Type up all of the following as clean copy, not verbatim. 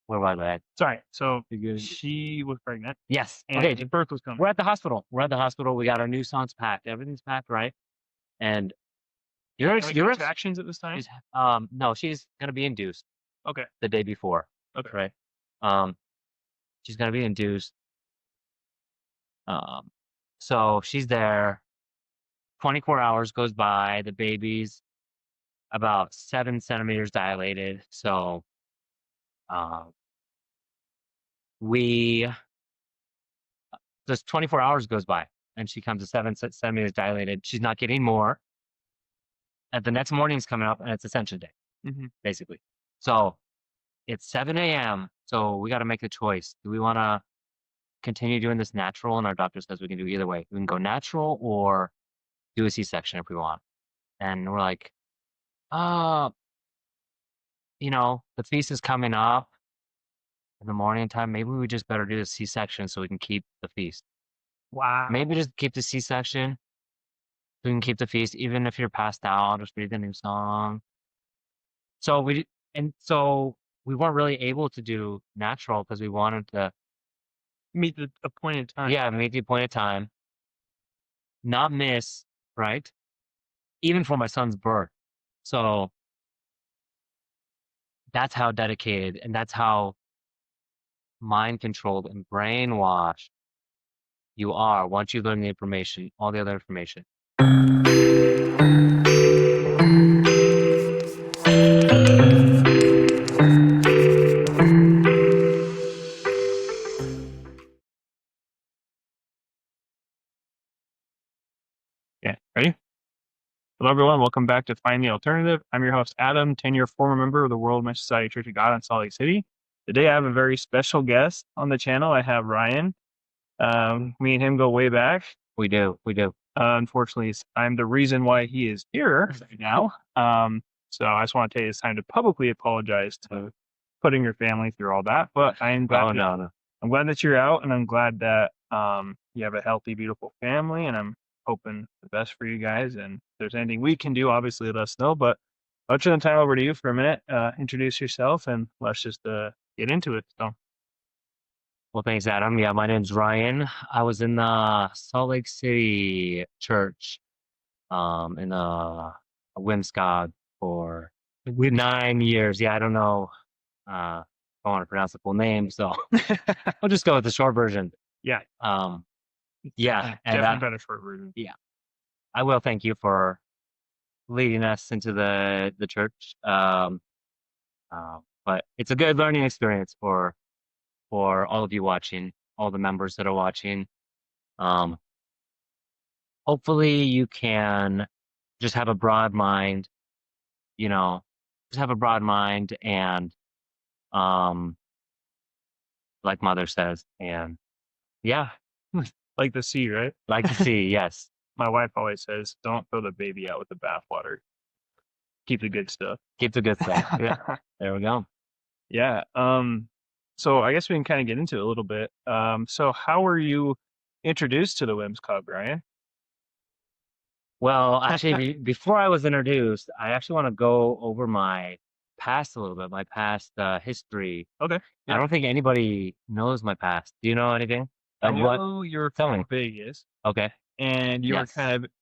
Where was I at? Sorry. So You good? she was pregnant Yes. and Okay. the birth was coming. We're at the hospital. We got our new songs packed. Everything's packed, right? And you're Any contractions at this time? no, she's gonna be induced Okay. the day before, Okay. right? She's gonna be induced. So she's there. 24 hours goes by. The baby's about 7 centimeters dilated. So, um, we just 24 hours goes by, and she comes to 7 centimeters dilated. She's not getting more. And the next morning's coming up, and it's Ascension Day, basically. So it's 7 a.m. So we got to make a choice. Do we want to continue doing this natural? And our doctor says we can do either way. We can go natural or do a C-section if we want. And we're like, the feast is coming up in the morning time. Maybe we just better do the C-section so we can keep the feast. Wow. Maybe just keep the C-section so we can keep the feast, even if you're passed out, just read the new song. So we weren't really able to do natural because we wanted to Meet the appointed time. Yeah, meet the appointed time. Not miss, right? Even for my son's birth. So that's how dedicated and that's how mind controlled and brainwashed you are once you learn the information, all the other information. Okay, ready? Hello, everyone. Welcome back to Find the Alternative. I'm your host, Adam, 10-year former member of the World Mission Society Church of God in Salt Lake City. Today, I have a very special guest on the channel. I have Ryan. Me and him go way back. We do. Unfortunately, I'm the reason why he is here right now. So I just want to take this time to publicly apologize to putting your family through all that. But I am glad. No. I'm glad that you're out, and I'm glad that you have a healthy, beautiful family, and I'm hoping the best for you guys. And if there's anything we can do, obviously let us know. But I'll turn the time over to you for a minute. Introduce yourself, and let's just get into it. So. Well, thanks, Adam. Yeah, my name's Ryan. I was in the Salt Lake City church, in the WMSCOG for 9 years. Yeah, I don't know. I don't want to pronounce the full name, so I'll just go with the short version. Yeah. Yeah. Definitely better short version. Yeah. I will thank you for leading us into the church. But it's a good learning experience for all of you watching, all the members that are watching. Hopefully you can just have a broad mind, and like Mother says, and yeah. Like the sea, right? Like the sea, yes. My wife always says, don't throw the baby out with the bathwater. Keep the good stuff. Keep the good stuff. Yeah. There we go. Yeah. So I guess we can kind of get into it a little bit. So how were you introduced to the WMSCOG, Ryan? Well, actually, before I was introduced, I actually want to go over my past a little bit, my past history. Okay. Yeah. I don't think anybody knows my past. Do you know anything? I know you're from Vegas. Okay. And you were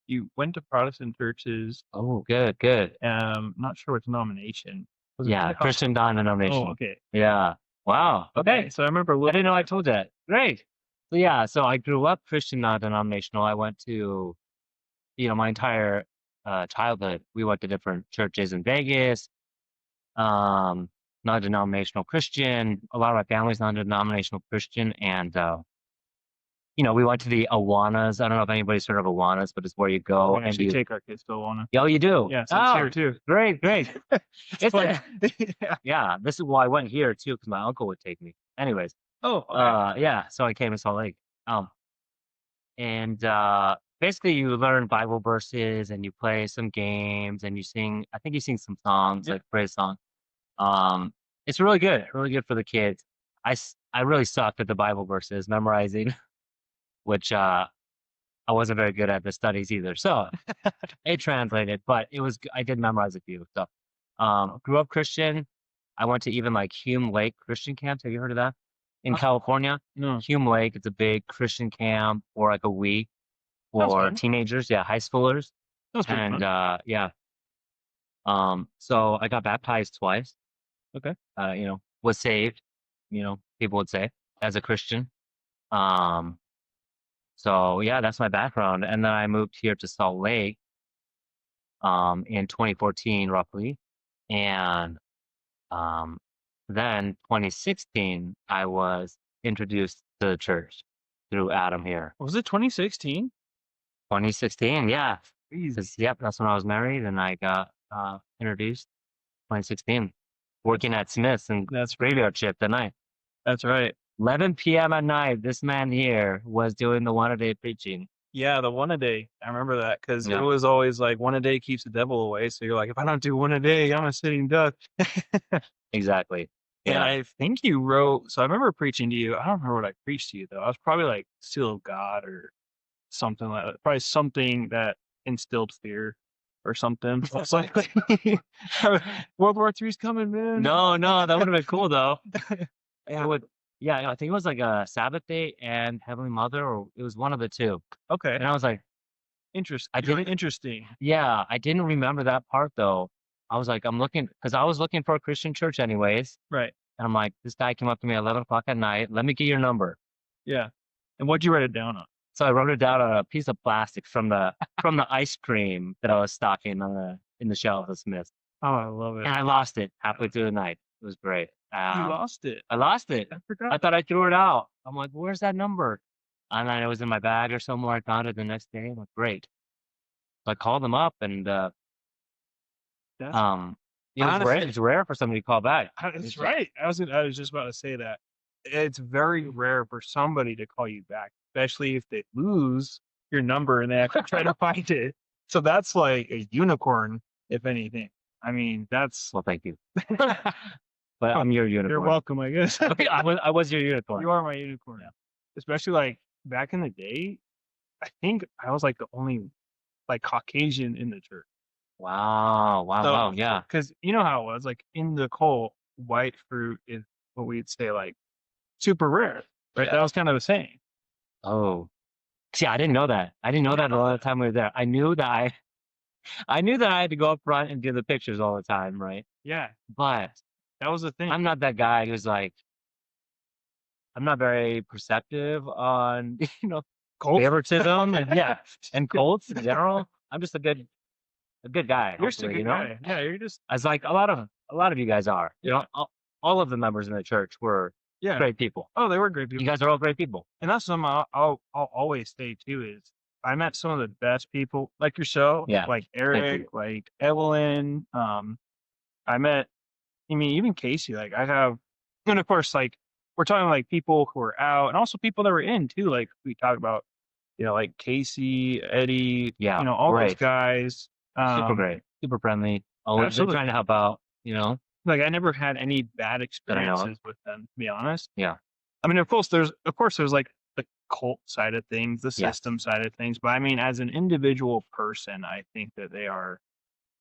you went to Protestant churches. Oh, good. Not sure what denomination. Christian denomination. Oh, okay. Yeah. Wow. Okay. So I remember I didn't know I told that. Great. So I grew up Christian non-denominational. I went to, my entire childhood. We went to different churches in Vegas. Non-denominational Christian. A lot of my family's non-denominational Christian, and we went to the Awanas. I don't know if anybody's heard of Awanas, but it's where you go and you take our kids to Awana. Oh, you do? Yeah, so it's here too. Great. Yeah, this is why I went here too, because my uncle would take me. Anyways. Oh, okay. So I came to Salt Lake. And basically you learn Bible verses and you play some games and you sing. I think you sing some songs, like praise song. It's really good for the kids. I really sucked at the Bible verses, memorizing, which I wasn't very good at the studies either. So it translated, but I did memorize a few. So grew up Christian. I went to even like Hume Lake Christian camps. Have you heard of that? In California, No. Hume Lake, it's a big Christian camp for like a week Sounds for fun. teenagers. Yeah, high schoolers. Sounds pretty And fun. yeah. So I got baptized twice. Okay. Was saved, people would say, as a Christian. So yeah, that's my background. And then I moved here to Salt Lake in 2014 roughly. And then 2016 I was introduced to the church through Adam here. Was it 2016? 2016, yeah. Jeez. Yep, that's when I was married and I got introduced 2016. Working at Smith's and That's graveyard shift at night. That's right. 11 p.m. at night, this man here was doing the one-a-day preaching. Yeah, the one a day. I remember that because Yeah. it was always like one a day keeps the devil away. So you're like, if I don't do one a day, I'm a sitting duck. Exactly. And Yeah. I think you wrote. So I remember preaching to you. I don't remember what I preached to you though. I was probably like "Seal of God" or something like that. Probably something that instilled fear or something. I was like, World War III's coming, man. No, that would have been cool though. Yeah, I think it was like a Sabbath day and Heavenly Mother, or it was one of the two. Okay. And I was like, Interesting. I didn't- Interesting. yeah, I didn't remember that part though. I was like, because I was looking for a Christian church anyways. Right. And I'm like, this guy came up to me at 11 o'clock at night. Let me get your number. Yeah. And what'd you write it down on? So I wrote it down on a piece of plastic from the ice cream that I was stocking in the shelf of Smith. Oh, I love it. And I lost it halfway through the night. It was great. You lost it. I lost it. I forgot. I thought I threw it out. I'm like, where's that number? And then it was in my bag or somewhere. I found it the next day. I'm like, great. So I called them up and That's it's rare for somebody to call back. That's right. I was just about to say that. It's very rare for somebody to call you back, especially if they lose your number and they have to try to find it. So that's like a unicorn, if anything. I mean, that's. Well, thank you. But I'm your unicorn. You're welcome, I guess. Okay, I was your unicorn. You are my unicorn. Yeah. Especially like back in the day, I think I was like the only like Caucasian in the church. Wow. Yeah. Because you know how it was, like in the cult, white fruit is what we'd say like super rare, right? Yeah. That was kind of the saying. Oh, see, I didn't know that. A lot of the time we were there. I knew that I had to go up front and do the pictures all the time, right? Yeah, But that was the thing. I'm not that guy who's like, I'm not very perceptive on, Cult? favoritism and cults in general. I'm just a good guy. You're still a hopefully, good guy. Yeah, you're just. As like a lot of you guys are. All of the members in the church were great people. Oh, they were great people. You guys are all great people. And that's something I'll always say too is I met some of the best people like your show, like Eric, like Evelyn. I met, even Casey. Like I have, and of course, like we're talking like people who are out, and also people that were in too. Like we talk about, like Casey, Eddie, all those guys. Super great, super friendly. Always trying to help out. Like I never had any bad experiences with them, to be honest. Yeah. I mean, of course there's like the cult side of things, the system side of things, but I mean, as an individual person, I think that they are,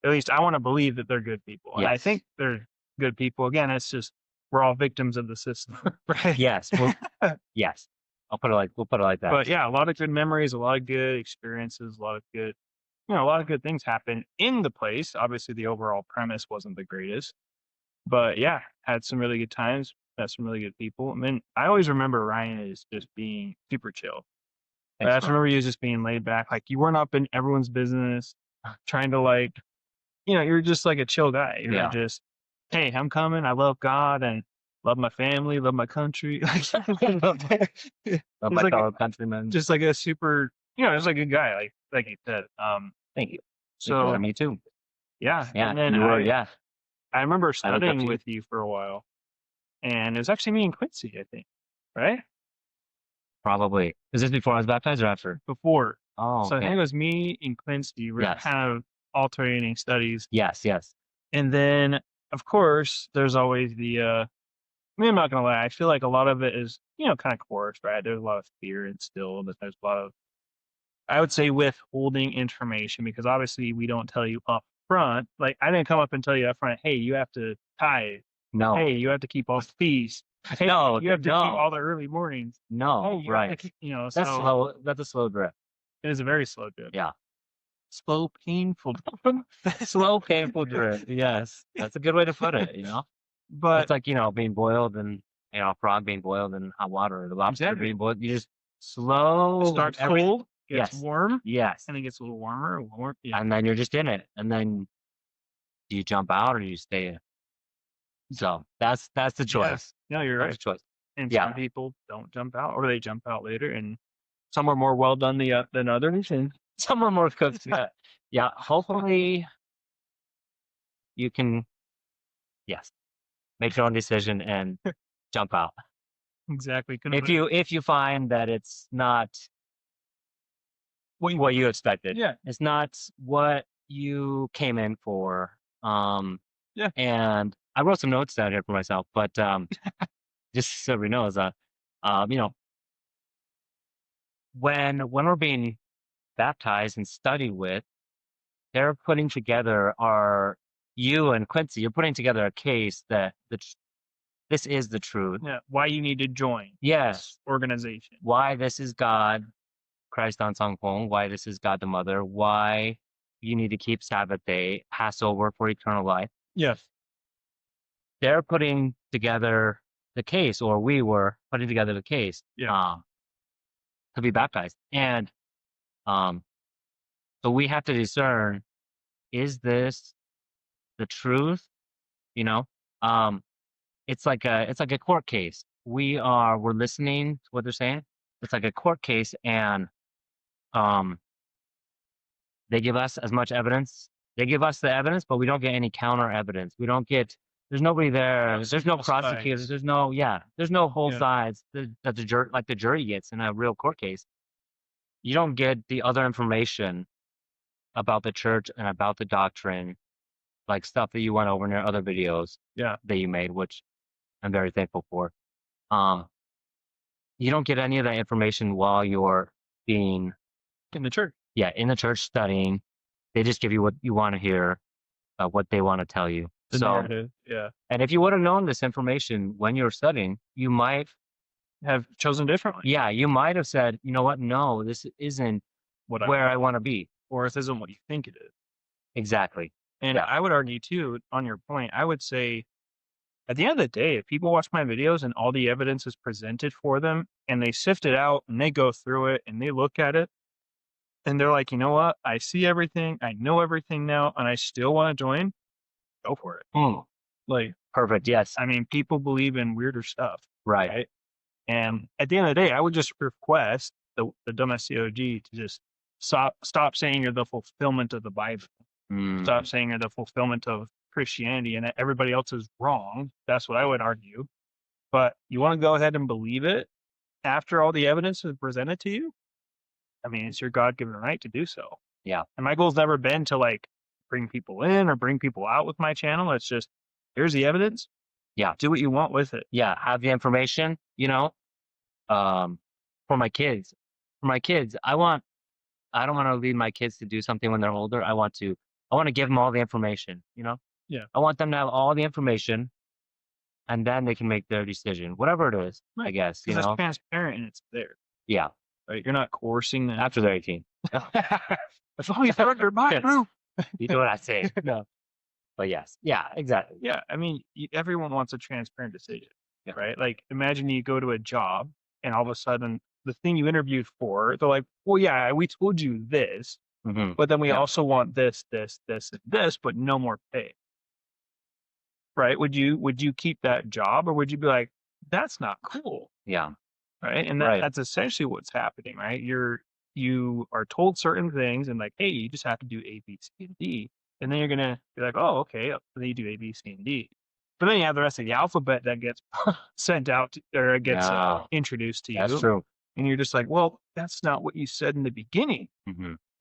at least I want to believe that they're good people. And I think they're good people. Again, it's just, we're all victims of the system, right? Yes. Yes. We'll put it like that. But yeah, a lot of good memories, a lot of good experiences, a lot of good things happen in the place. Obviously the overall premise wasn't the greatest. But yeah, had some really good times, met some really good people. I mean, I always remember Ryan as just being super chill. I just remember you just being laid back. Like you weren't up in everyone's business, trying to like, you're just like a chill guy. You're just, hey, I'm coming. I love God and love my family, love my country. Love my fellow countrymen. Just like a super, just like a good guy, like you said. Thank you. So me too. Yeah. Yeah. And then I remember studying with you for a while, and it was actually me and Quincy, I think, right? Probably. Is this before I was baptized or after? Before. Oh, so I think it was me and Quincy. We were kind of alternating studies. Yes. And then, of course, there's always the. I'm not gonna lie. I feel like a lot of it is, kind of coerced, right? There's a lot of fear instilled. There's a lot of, I would say, withholding information because obviously we don't tell you up front. Like I didn't come up and tell you up front, hey, you have to tithe, No. Hey, you have to keep all the feasts. Hey, No, you have to keep no. all the early mornings. No. Hey, you have to Right. keep, you know, That's so slow. That's a slow drift. it is a very slow drift. Yeah. Slow, painful. Slow, painful drift. Yes. That's a good way to put it, you know? But It's like, being boiled and, a frog being boiled in hot water or the lobster Exactly. being boiled. You just slow. it starts cold, gets Yes. warm, Yes. and it gets a little warmer and warmer. Yeah. And then you're just in it. And then do you jump out or do you stay in? So that's the choice. No, you're That's right. the choice. And Yeah. some people don't jump out, or they jump out later, and some are more well done than others. And Some are more cooked. Yeah. Yeah. Hopefully you can, yes, make your own decision and jump out. exactly. If you find that it's not what you expected. Yeah. It's not what you came in for. Yeah. And I wrote some notes down here for myself, but just so everybody knows, when we're being baptized and studied with, they're putting together you and Quincy, you're putting together a case that this is the truth. Yeah. Why you need to join Yes. this organization. Why this is God, Christ on Song Kong, why this is God the Mother, why you need to keep Sabbath day, Passover for eternal life. Yes. They're putting together the case, or we were putting together the case to be baptized. And so we have to discern, is this the truth? It's like a court case. We're listening to what they're saying. It's like a court case, and they give us as much evidence. They give us the evidence, but we don't get any counter evidence. There's nobody there. There's no prosecutors. There's no whole sides that the jury gets in a real court case. You don't get the other information about the church and about the doctrine, like stuff that you went over in your other videos that you made, which I'm very thankful for. You don't get any of that information while you're being in the church. Yeah, in the church studying. They just give you what you want to hear, what they want to tell you. The narrative. Yeah. And if you would have known this information when you were studying, you might have chosen differently. Yeah, you might have said, you know what? No, this isn't where I want to be. Or this isn't what you think it is. Exactly. And I would argue too, on your point, I would say at the end of the day, if people watch my videos and all the evidence is presented for them and they sift it out and they go through it and they look at it and they're like, you know what? I see everything. I know everything now and I still want to join. Go for it. Like, perfect. Yes. I mean, people believe in weirder stuff. Right. And at the end of the day, I would just request the WMSCOG to just stop saying you're the fulfillment of the Bible. Stop saying you're the fulfillment of Christianity and that everybody else is wrong. That's what I would argue. But you want to go ahead and believe it after all the evidence is presented to you? I mean, it's your God-given right to do so. Yeah. And my goal's never been to like bring people in or bring people out with my channel. It's just, here's the evidence. Yeah. Do what you want with it. Yeah. Have the information, for my kids. I don't want to lead my kids to do something when they're older. I want to give them all the information, Yeah. I want them to have all the information and then they can make their decision, whatever it is, I guess, Because it's transparent and it's there. Yeah. Right. You're not coercing them. After they're 18. As long as they're under my roof. You know what I say? No. But yes. Yeah, exactly. Yeah. I mean, everyone wants a transparent decision, right? Like, imagine you go to a job and all of a sudden the thing you interviewed for, they're like, well, yeah, we told you this, but then we also want this, this, this, and this, but no more pay. Right? Would you keep that job or would you be like, that's not cool? Yeah. Right. And that's essentially what's happening, right? You are told certain things and like, hey, you just have to do A, B, C, and D. And then you're going to be like, oh, okay. Then you do A, B, C, and D. But then you have the rest of the alphabet that gets sent out or gets introduced to you. That's true. And you're just like, well, that's not what you said in the beginning.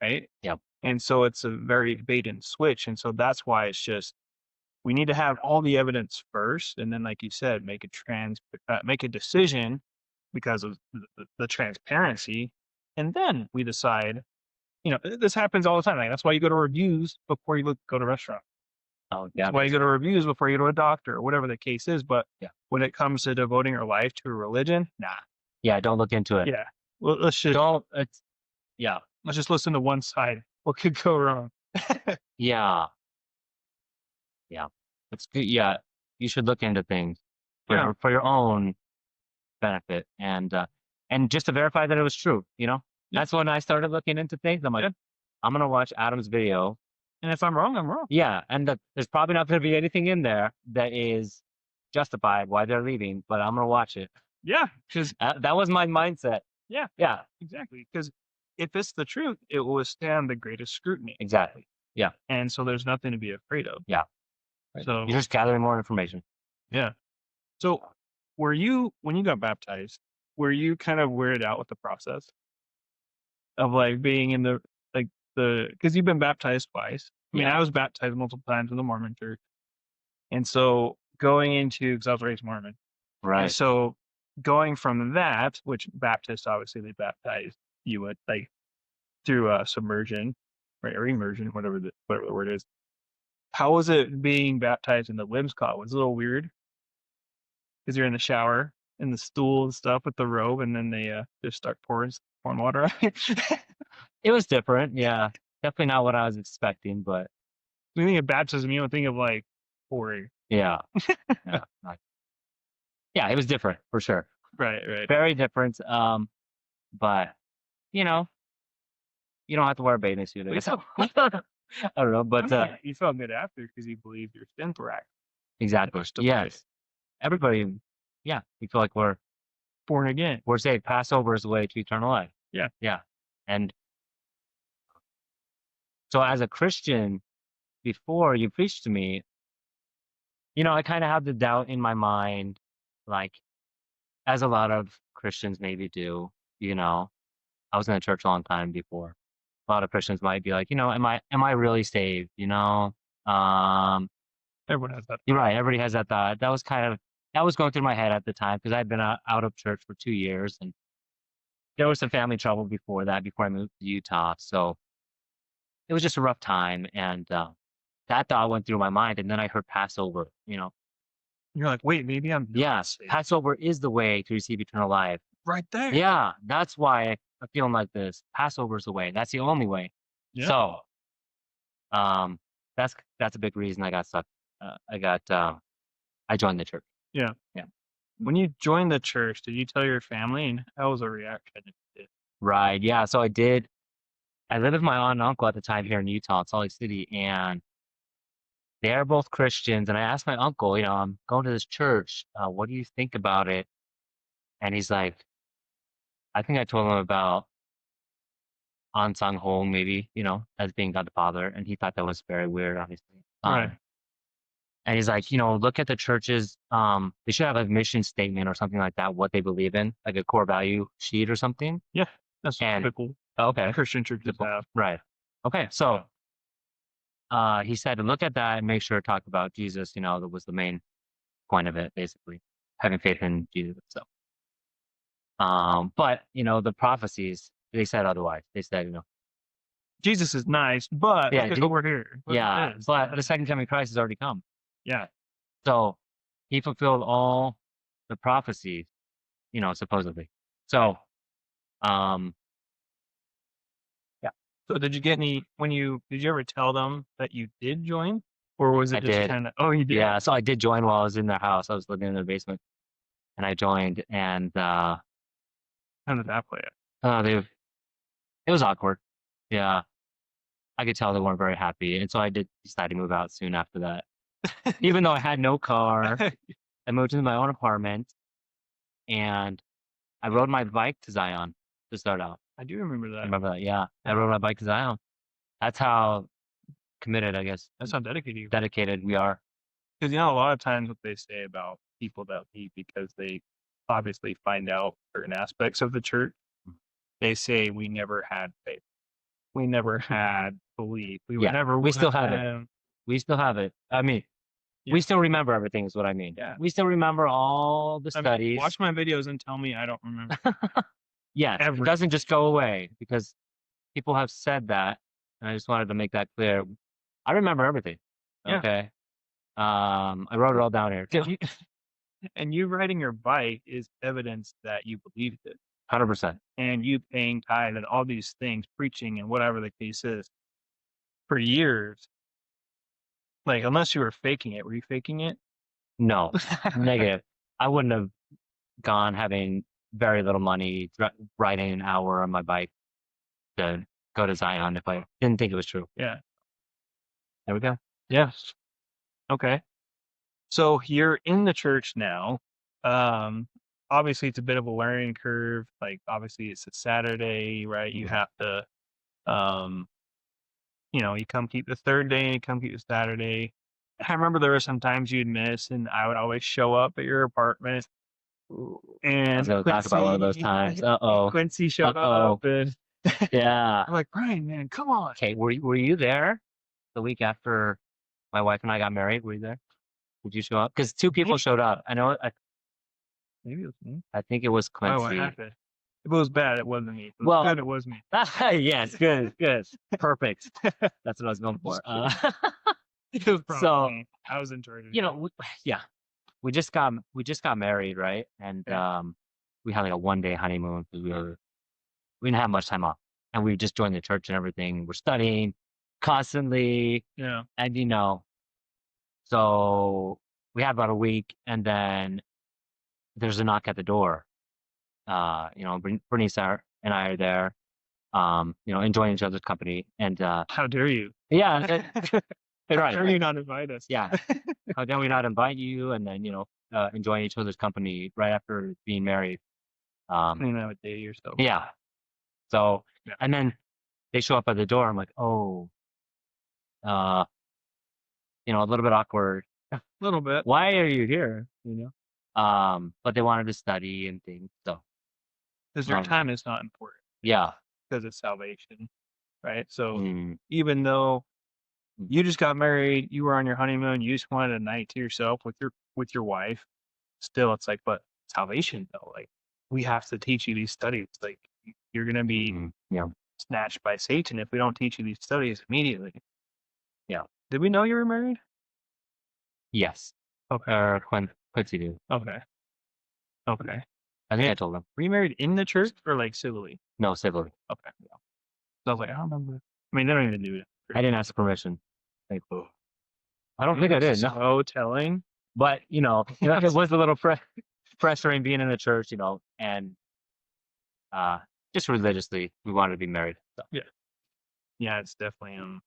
Right. Yep. And so it's a very bait and switch. And so that's why it's just, we need to have all the evidence first. And then, like you said, make a decision because of the transparency. And then we decide, this happens all the time. Like, that's why you go to reviews before you go to restaurant. Oh, That's why you go to reviews before you go to a doctor or whatever the case is. But Yeah. when it comes to devoting your life to a religion, nah. Yeah, don't look into it. Yeah. Well, let's just listen to one side. What could go wrong? Yeah. It's good. Yeah, you should look into things for your own benefit and just to verify that it was true. Yeah. That's when I started looking into things. I'm like, I'm gonna watch Adam's video. And if I'm wrong, I'm wrong. Yeah, and there's probably not going to be anything in there that is justified why they're leaving, but I'm gonna watch it. Yeah, because That was my mindset. Yeah. Yeah, exactly. Because if it's the truth, it will withstand the greatest scrutiny. exactly. And so there's nothing to be afraid of. Yeah. So You're just gathering more information. yeah. So when you got baptized, were you kind of weirded out with the process of like being in because you've been baptized twice. I mean, Yeah. I was baptized multiple times in the Mormon church. And so because I was raised Mormon. And Right. so going from that, which Baptists, obviously they baptize you with like through submersion, right? Or immersion, whatever the word is. How was it being baptized in the WMSCOG? Was it a little weird? Because you're in the shower, in the stool and stuff with the robe, and then they just start pouring water on it. It was different. Yeah. Definitely not what I was expecting, but When you think of baptism, you don't think of like pouring. yeah. Yeah, it was different for sure. Right. Very different. But you don't have to wear a bathing suit. I guess. I don't know, but you felt good after because you believed your sins were active. exactly. Pushed away. Yes. Everybody, we feel like we're Born again. we're saved. Passover is the way to eternal life. Yeah. And so as a Christian, before you preached to me, I kind of had the doubt in my mind, like as a lot of Christians maybe do, I was in the church a long time before. A lot of Christians might be like, am I really saved? Everyone has that. You're right. Everybody has that thought. That was going through my head at the time because I'd been out of church for 2 years and there was some family trouble before that, before I moved to Utah. So it was just a rough time. And that thought went through my mind. And then I heard Passover, You're like, wait, maybe I'm not Yes, saved. Passover is the way to receive eternal life. Right there. Yeah, that's why I'm feeling like this. Passover is the way. That's the only way. Yeah. So that's a big reason I got stuck. I joined the church. When you joined the church, did you tell your family, and how was the reaction? Right. Yeah. So I did. I lived with my aunt and uncle at the time here in Utah, in Salt Lake City, and they're both Christians. And I asked my uncle, I'm going to this church. What do you think about it? And he's like, I think I told him about An Sang Hong, maybe, as being God the Father. And he thought that was very weird, obviously. Right. And he's like, look at the churches. They should have a mission statement or something like that, what they believe in, like a core value sheet or something. Yeah, that's And- typical Okay. Christian churches have. Right. Okay. So he said to look at that and make sure to talk about Jesus, that was the main point of it, basically. Having faith in Jesus. So but the prophecies, they said otherwise. They said, Jesus is nice, but Yeah, look at we're here. Look at yeah, this. but the second coming of Christ has already come. Yeah. So he fulfilled all the prophecies, supposedly. So So did you get any did you ever tell them that you did join? Or was it I just did. kind of, oh, you did? yeah, so I did join while I was in their house. I was living in their basement and I joined and How did that play out? it was awkward. Yeah. I could tell they weren't very happy. And so I did decide to move out soon after that. Even though I had no car, I moved into my own apartment and I rode my bike to Zion to start out. I do remember I that. remember that. Yeah. I rode my bike to Zion. That's how committed, I guess, That's how dedicated you are. dedicated we are. Because, a lot of times what they say about people that leave because they obviously find out certain aspects of the church, they say, we never had faith. We never had belief. We were Yeah, never. we still have it. We still have it. I mean, Yeah. we still remember everything is what I mean. Yeah. We still remember all the studies. Watch my videos and tell me I don't remember. Yes, it Everything. doesn't just go away because people have said that. And I just wanted to make that clear. I remember everything. Yeah. Okay. I wrote it all down here too. And you riding your bike is evidence that you believed it. 100%. And you paying tithe and all these things, preaching and whatever the case is, for years. Like, unless you were faking it. Were you faking it? No, negative. I wouldn't have gone having very little money, riding an hour on my bike to go to Zion if I didn't think it was true. Yeah. There we go. Yes. Okay. So you're in the church now. Obviously it's a bit of a learning curve. Like, obviously it's a Saturday, right? You have to, you come keep the third day and you come keep the Saturday. I remember there were some times you'd miss, and I would always show up at your apartment. I was And going to talk about one of those times. Uh-oh. Quincy showed Uh-oh. up, and Yeah. I'm like, Brian, man, come on. Okay, were you there the week after my wife and I got married? Were you there? Did you show up? Because 2 people showed up. I know. Maybe it was me. I think it was Oh, what Quincy. happened? If it was bad, it wasn't me. If it was Well- good, it was me. Yes, good. Perfect. That's what I was going for. It was probably So- me. I was in charge. We just got married, right? And Yeah. we had like a 1-day honeymoon because we didn't have much time off, and we just joined the church and everything. We're studying constantly, Yeah. and so we had about a week, and then there's a knock at the door. Bernice and I are there, enjoying each other's company, and How dare you? yeah, How right. dare you not invite us? Yeah. How dare we not invite you? And then, enjoying each other's company right after being married. Clean out a day yourself. Yeah. So, Yeah. and then they show up at the door. I'm like, oh, a little bit awkward. A little bit. Why are you here? But they wanted to study and things. So, Because your Um, time is not important. yeah. Because it's salvation. Right? So Mm, even though you just got married, you were on your honeymoon, you just wanted a night to yourself with your wife, still it's like, but salvation though, like, we have to teach you these studies. Like, you're gonna be yeah. snatched by Satan if we don't teach you these studies immediately. Yeah. Did we know you were married? Yes. Okay. Quincy did. Okay. I think I told them. Were you married in the church or like civilly? No, civilly. Okay. Yeah. So I was like, I don't remember. I mean, they don't even do it. I didn't ask permission. Oh. I don't think I did. No. So telling. But it was a little pressuring being in the church, and just religiously, we wanted to be married. So. Yeah, it's definitely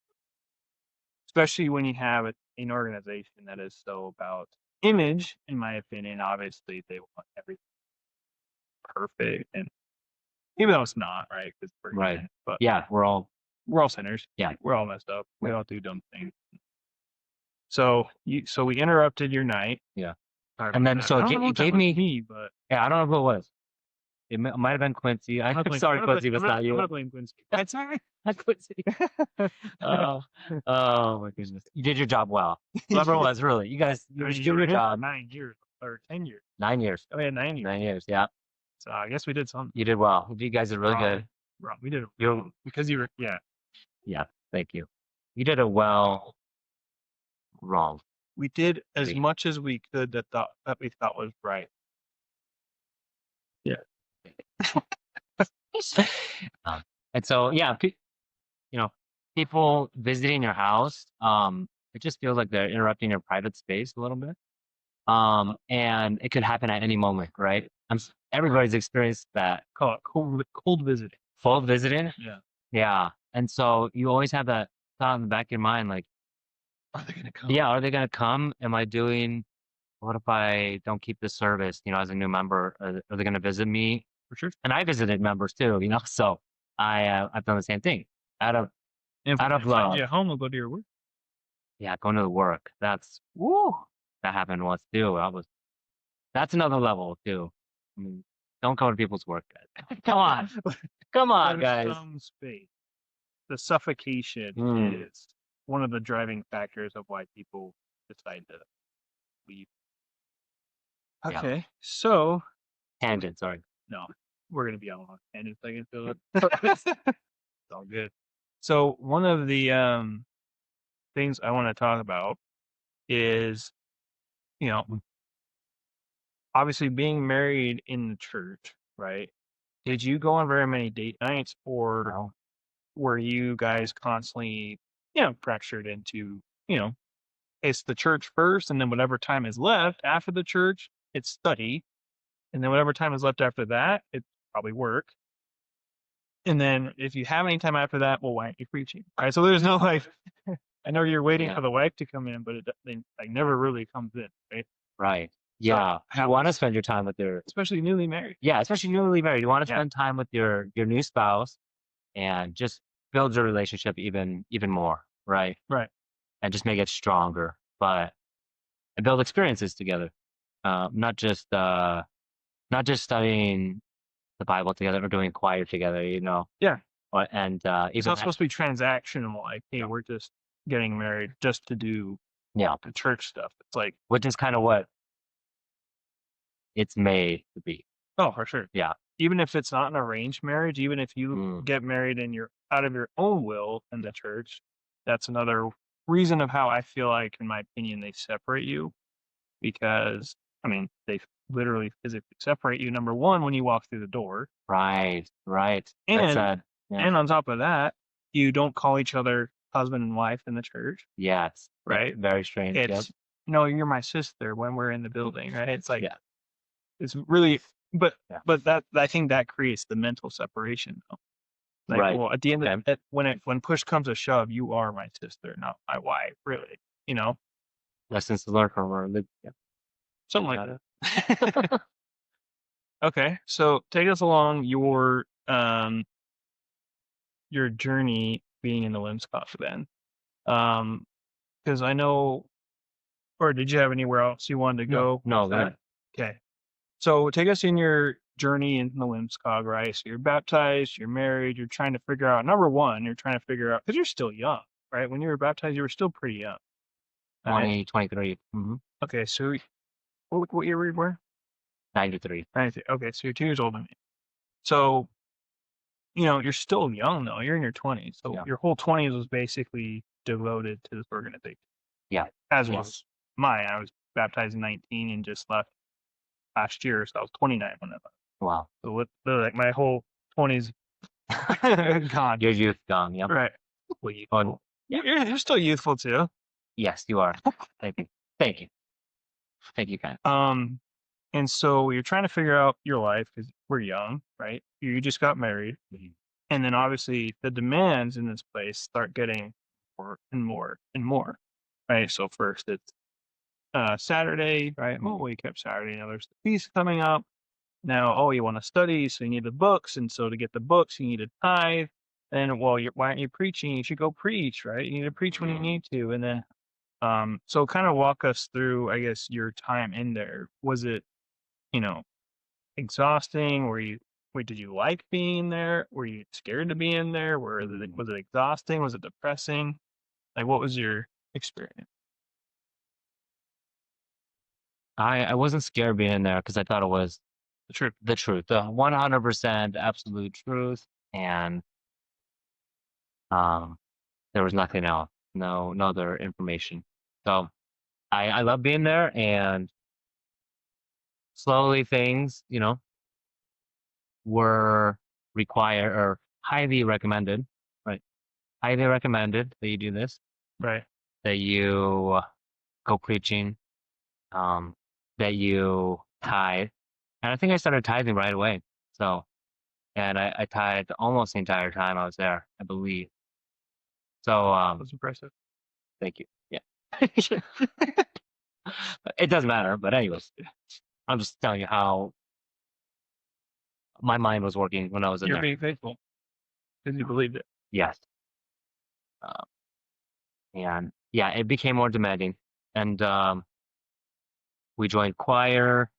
especially when you have an organization that is so about image. In my opinion, obviously they want everything perfect, and even though it's not, right? Because we're Right. human, but Yeah, we're all sinners. Yeah. We're all messed up. We all do dumb things. So we interrupted your night. Yeah. Sorry And about then that. so I it don't ga- know it if that gave was me- me, but I don't know who it was. It might have been Quincy. I'm sorry, Quincy, but it's not I'm you. not blaming Quincy. That's all right. Not Quincy. Oh my goodness. You did your job well. Whoever it was, really. You guys, you I mean, did you were your here for job. 9 years or 10 years. 9 years. Oh yeah, 9 years. 9 years. Yeah. So I guess we did something You did well. You guys did really wrong. good. Wrong. We did it You're- wrong because you were Yeah. Thank you. You did it well. Wrong. We did as Maybe. much as we could that we thought was right. And so, yeah, people visiting your house, it just feels like they're interrupting your private space a little bit. And it could happen at any moment, right? Everybody's experienced that. Call it cold visiting. Full visiting. Yeah. Yeah. And so you always have that thought in the back of your mind, like, Are they gonna come? yeah, are they going to come? What if I don't keep the service, as a new member? Are they going to visit me? For sure. And I visited members too, so I've done the same thing. Out of If Out of they find love. you at home, we'll go to your work. going to the work, that happened once too. That's another level too. I mean, don't go to people's work. Come on, There's guys. some space. The suffocation Mm. is one of the driving factors of why people decide to leave. Yeah. Okay, so Tangent. Sorry. no, we're gonna be on tangents. I can feel it. It's all good. So one of the things I want to talk about is, you know, obviously being married in the church, right? Did you go on very many date nights, or No. were you guys constantly, pressured into, it's the church first, and then whatever time is left after the church, it's study, and then whatever time is left after that, it's probably work. And then if you have any time after that, well, why aren't you preaching? Right. So there's no like, I know you're waiting Yeah. for the wife to come in, but they like never really comes in, right? Right. Yeah. You want to spend your time with your, Especially newly married. yeah, especially newly married. You want to Yeah. spend time with your new spouse and just build your relationship even more, right? Right. And just make it stronger. But and build experiences together. Not just studying the Bible together or doing choir together, Yeah. And It's even not supposed to be transactional. Like, hey, we're just getting married just to do yeah, the church stuff. It's like, which is kind of what it's made to be. oh, for sure. Yeah. Even if it's not an arranged marriage, even if you get married and you're out of your own will in the church, that's another reason of how I feel like, in my opinion, they separate you. Because, I mean, they literally physically separate you, number one, when you walk through the door. Right. That's And sad. Yeah. and on top of that, you don't call each other husband and wife in the church, Yes. right? Very strange. Yep. It's, no, you're my sister when we're in the building, right? It's like, Yeah. it's really, but Yeah. that, I think that creates the mental separation, though. Like, Right. well, at the end of Okay. it, when push comes to shove, you are my sister, not my wife, really, Lessons to learn from her. Yeah. something like that. Okay, so take us along your journey being in the WMSCOG then. Because I know, or did you have anywhere else you wanted to go? No. Okay. So take us in your journey in the WMSCOG, right? So you're baptized, you're married, you're trying to figure out, number one, because you're still young, right? When you were baptized, you were still pretty young. 20, 23. Okay, so what year were you born? 93. 93. Okay, so you're 2 years older than me. So, you're still young, though. You're in your 20s. So your whole 20s was basically devoted to this organization. Yeah. As was mine. I was baptized in 19 and just left last year. So I was 29 when I left. Wow. So like my whole 20s gone. Your youth gone. Yep. Right. Oh, You're still youthful, too. yes, you are. Thank you. Thank you, kind. And so you're trying to figure out your life because we're young, right? You just got married. And then obviously the demands in this place start getting more and more and more, right? So first it's Saturday, right? We'll wake up Saturday. Now there's the feast coming up. Now, you want to study, so you need the books. And so to get the books, you need a tithe. And why aren't you preaching? You should go preach, right? You need to preach when you need to. And then, so kind of walk us through, I guess, your time in there. Was it, exhausting? Did you like being there? Were you scared to be in there? Was it exhausting? Was it depressing? Like, what was your experience? I wasn't scared being there because I thought it was The truth. the truth, the 100% absolute truth, and there was nothing else, no other information. So I love being there, and slowly things, were required or highly recommended, right? Highly recommended that you do this, Right. that you go preaching, that you tithe. And I think I started tithing right away. So, and I tithed almost the entire time I was there, I believe. So, That's impressive. thank you. Yeah. It doesn't matter, but anyways, I'm just telling you how my mind was working when I was in You're there. being faithful because you believed it. Yes. And yeah, it became more demanding. And we joined choir,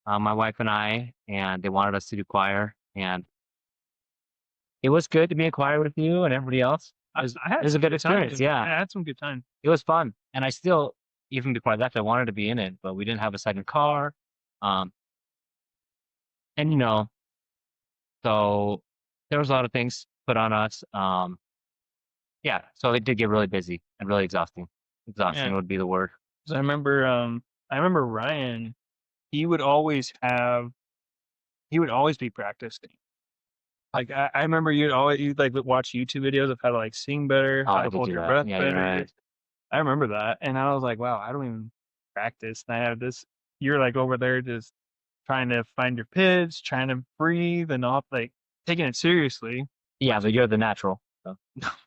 my wife and I, and they wanted us to do choir. And it was good to be in choir with you and everybody else. It was a good experience. Yeah. I had some good time. It was fun. And I still, even before I left, I wanted to be in it, but we didn't have a second car. And so there was a lot of things put on us. Yeah, so it did get really busy and really exhausting. Exhausting would be the word. 'Cause I remember Ryan. He would always be practicing. Like I remember you'd like watch YouTube videos of how to like sing better, Oh, how I to did hold do your that. breath Yeah, you're better. right. I remember that, and I was like, wow, I don't even practice. And I have this. You're like over there just trying to find your pitch, trying to breathe, and not like taking it seriously. Yeah, but you're the natural. So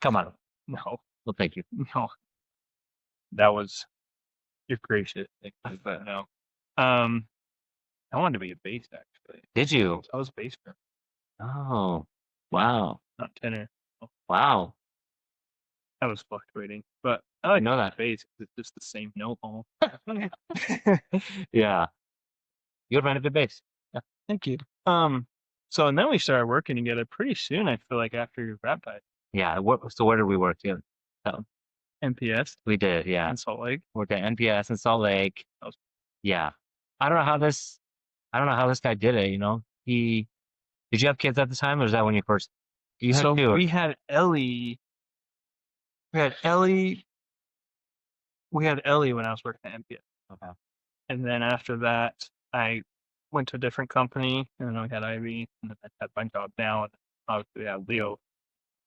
come on. No, Well, thank you. no, that was you're gracious, but no. I wanted to be a bass actually. Did you? I was a bass player, Oh, wow. not tenor. Wow. I was fluctuating, but I like know that. bass because it's just the same note almost. Yeah. You're a good bass. Yeah, thank you. So and then we started working together pretty soon. I feel like after your baptized. Yeah. So where did we work together? So NPS we did. Yeah. in Salt Lake. Worked at NPS in Salt Lake. was- Yeah. I don't know how this guy did it. Did you have kids at the time, or was that when you first? You had So two. we had Ellie. We had Ellie when I was working at NPS. Okay. And then after that, I went to a different company, and then we had Ivy, and then I had my job now, and obviously we had Leo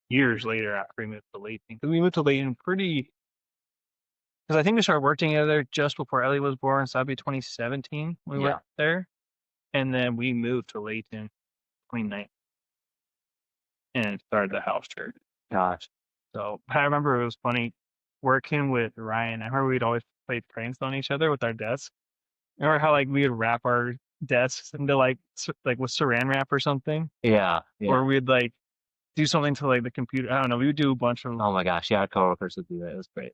years later after we moved to Layton. Because we moved to Layton because I think we started working together just before Ellie was born, so that'd be 2017 we Yeah. worked there. And then we moved to Layton 2019 and started the house church. Gosh. So I remember it was funny working with Ryan. I remember we'd always play pranks on each other with our desks. Remember how like we would wrap our desks into like with saran wrap or something, Yeah. Yeah. or we'd like do something to like the computer. I don't know. We would do a bunch of. Oh my gosh. Yeah, our coworkers would do that. It was great.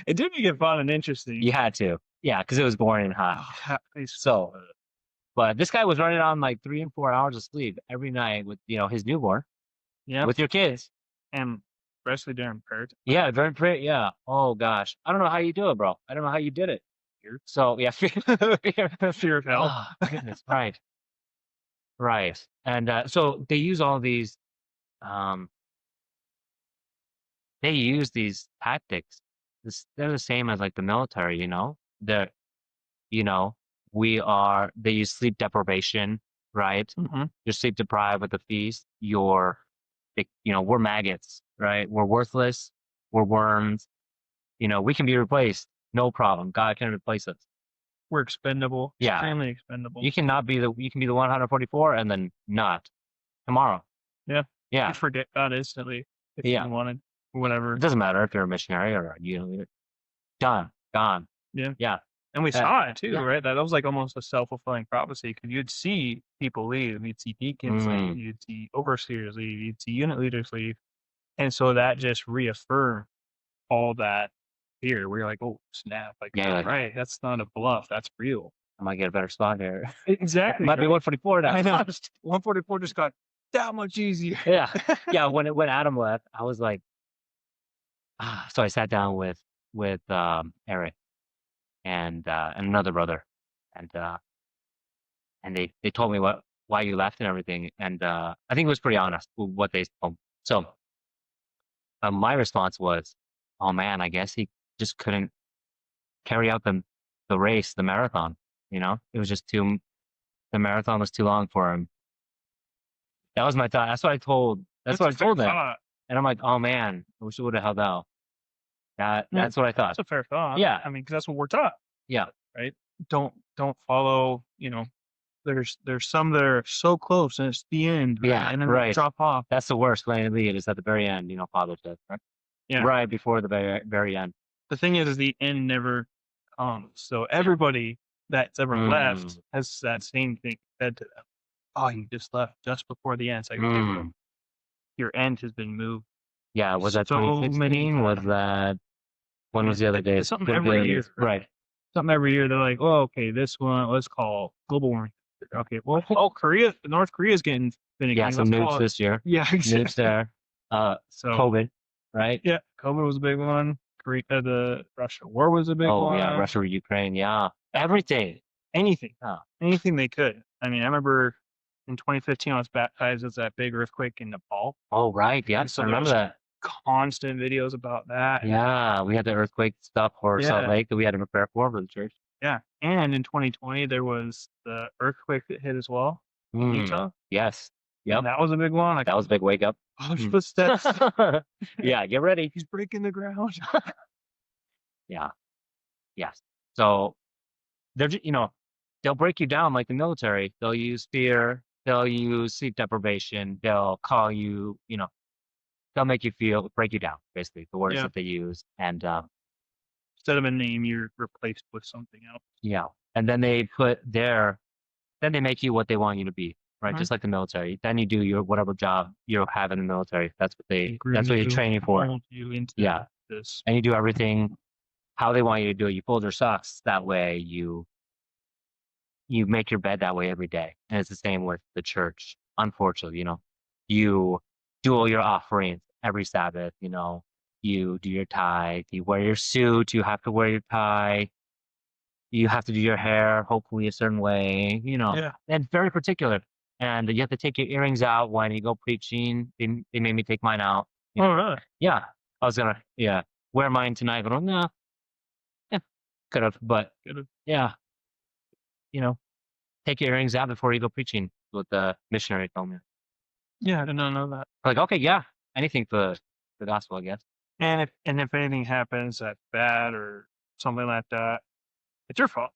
It did make it fun and interesting. You had to. Yeah, because it was boring and hot. So, but this guy was running on like 3 and 4 hours of sleep every night with his newborn. Yeah. With your kids. And especially during prayer. Yeah, during prayer. Yeah. Oh gosh, I don't know how you do it, bro. I don't know how you did it. So yeah, fear of hell. Oh, goodness, right, right. And so they use all these. They use these tactics. They're the same as like the military. They're, they use sleep deprivation, right? Mm-hmm. You're sleep deprived with the feast. We're maggots, right? We're worthless. We're worms. We can be replaced. No problem. God can replace us. We're expendable. Yeah. Extremely expendable. You can be the 144 and then not tomorrow. Yeah. Yeah. You forget God instantly if you wanted. Whatever. It doesn't matter if you're a missionary or gone. Yeah. Yeah. And we saw it too, right? That was like almost a self-fulfilling prophecy because you'd see people leave, you'd see deacons leave, you'd see overseers leave, you'd see unit leaders leave. And so that just reaffirmed all that fear. We're like, oh, snap. Like, right, that's not a bluff, that's real. I might get a better spot here. Exactly. Might be 144 now. I know. 144 just got that much easier. Yeah. Yeah. When Adam left, I was like, so I sat down with Eric and another brother, and they told me why you left and everything, and I think it was pretty honest with what they told. So my response was, oh man, I guess he just couldn't carry out the race, the marathon. It was just the marathon was too long for him. That was my thought. That's what I told them. And I'm like, oh man, I wish I would have held out. That's what I thought. That's a fair thought. Yeah. I mean, because that's what we're taught. Yeah. Right. Don't follow. There's some that are so close and it's the end. Right? Yeah. And then right. they drop off. That's the worst way to lead is at the very end. Father said. Right. Yeah. Right before the very end. The thing is the end never comes. So everybody that's ever left has that same thing said to them. Oh, you just left just before the end. It's like, your end has been moved. Yeah, was that 2016? Was that when was the other day? Something every year. Right. Something every year. They're like, oh, okay, this one, let's call global warming. Okay, well, North Korea's getting finicky. Yeah, some nukes this year. Yeah, exactly. Nukes there. So COVID, right? Yeah, COVID was a big one. The Russia war was a big one. Oh yeah, Russia, Ukraine, yeah. Everything. Anything. Anything they could. I mean, I remember in 2015 I was baptized as that big earthquake in Nepal. Oh right, yeah. So I remember that. constant videos about that. Yeah, we had the earthquake stuff for Salt Yeah. Lake that we had to prepare for the church. Yeah. And in 2020, there was the earthquake that hit as well in Utah. Yes. Yep. And that was a big one. Like, That was a big wake up. hush footsteps. Yeah, get ready. He's breaking the ground. Yeah. Yes. So they're they'll break you down like the military. They'll use fear. They'll use sleep deprivation. They'll call you. They'll make you break you down. Basically, the words that they use. And instead of a name, you're replaced with something else. Yeah, and then they then they make you what they want you to be. Right, just like the military. Then you do your whatever job you have in the military. That's what you're training for. You into this. And you do everything how they want you to do it. You fold your socks that way. You make your bed that way every day. And it's the same with the church. Unfortunately, you do all your offerings every Sabbath. You do your tithe. You wear your suit. You have to wear your tie. You have to do your hair, hopefully a certain way. And very particular. And you have to take your earrings out when you go preaching. They made me take mine out. Oh, really? Yeah. I was going to, wear mine tonight, but no. Yeah, could have, but yeah. Take your earrings out before you go preaching, what the missionary told me. Yeah, I did not know that. Like, okay, yeah, anything for the gospel, I guess. And if anything happens that's bad or something like that, it's your fault,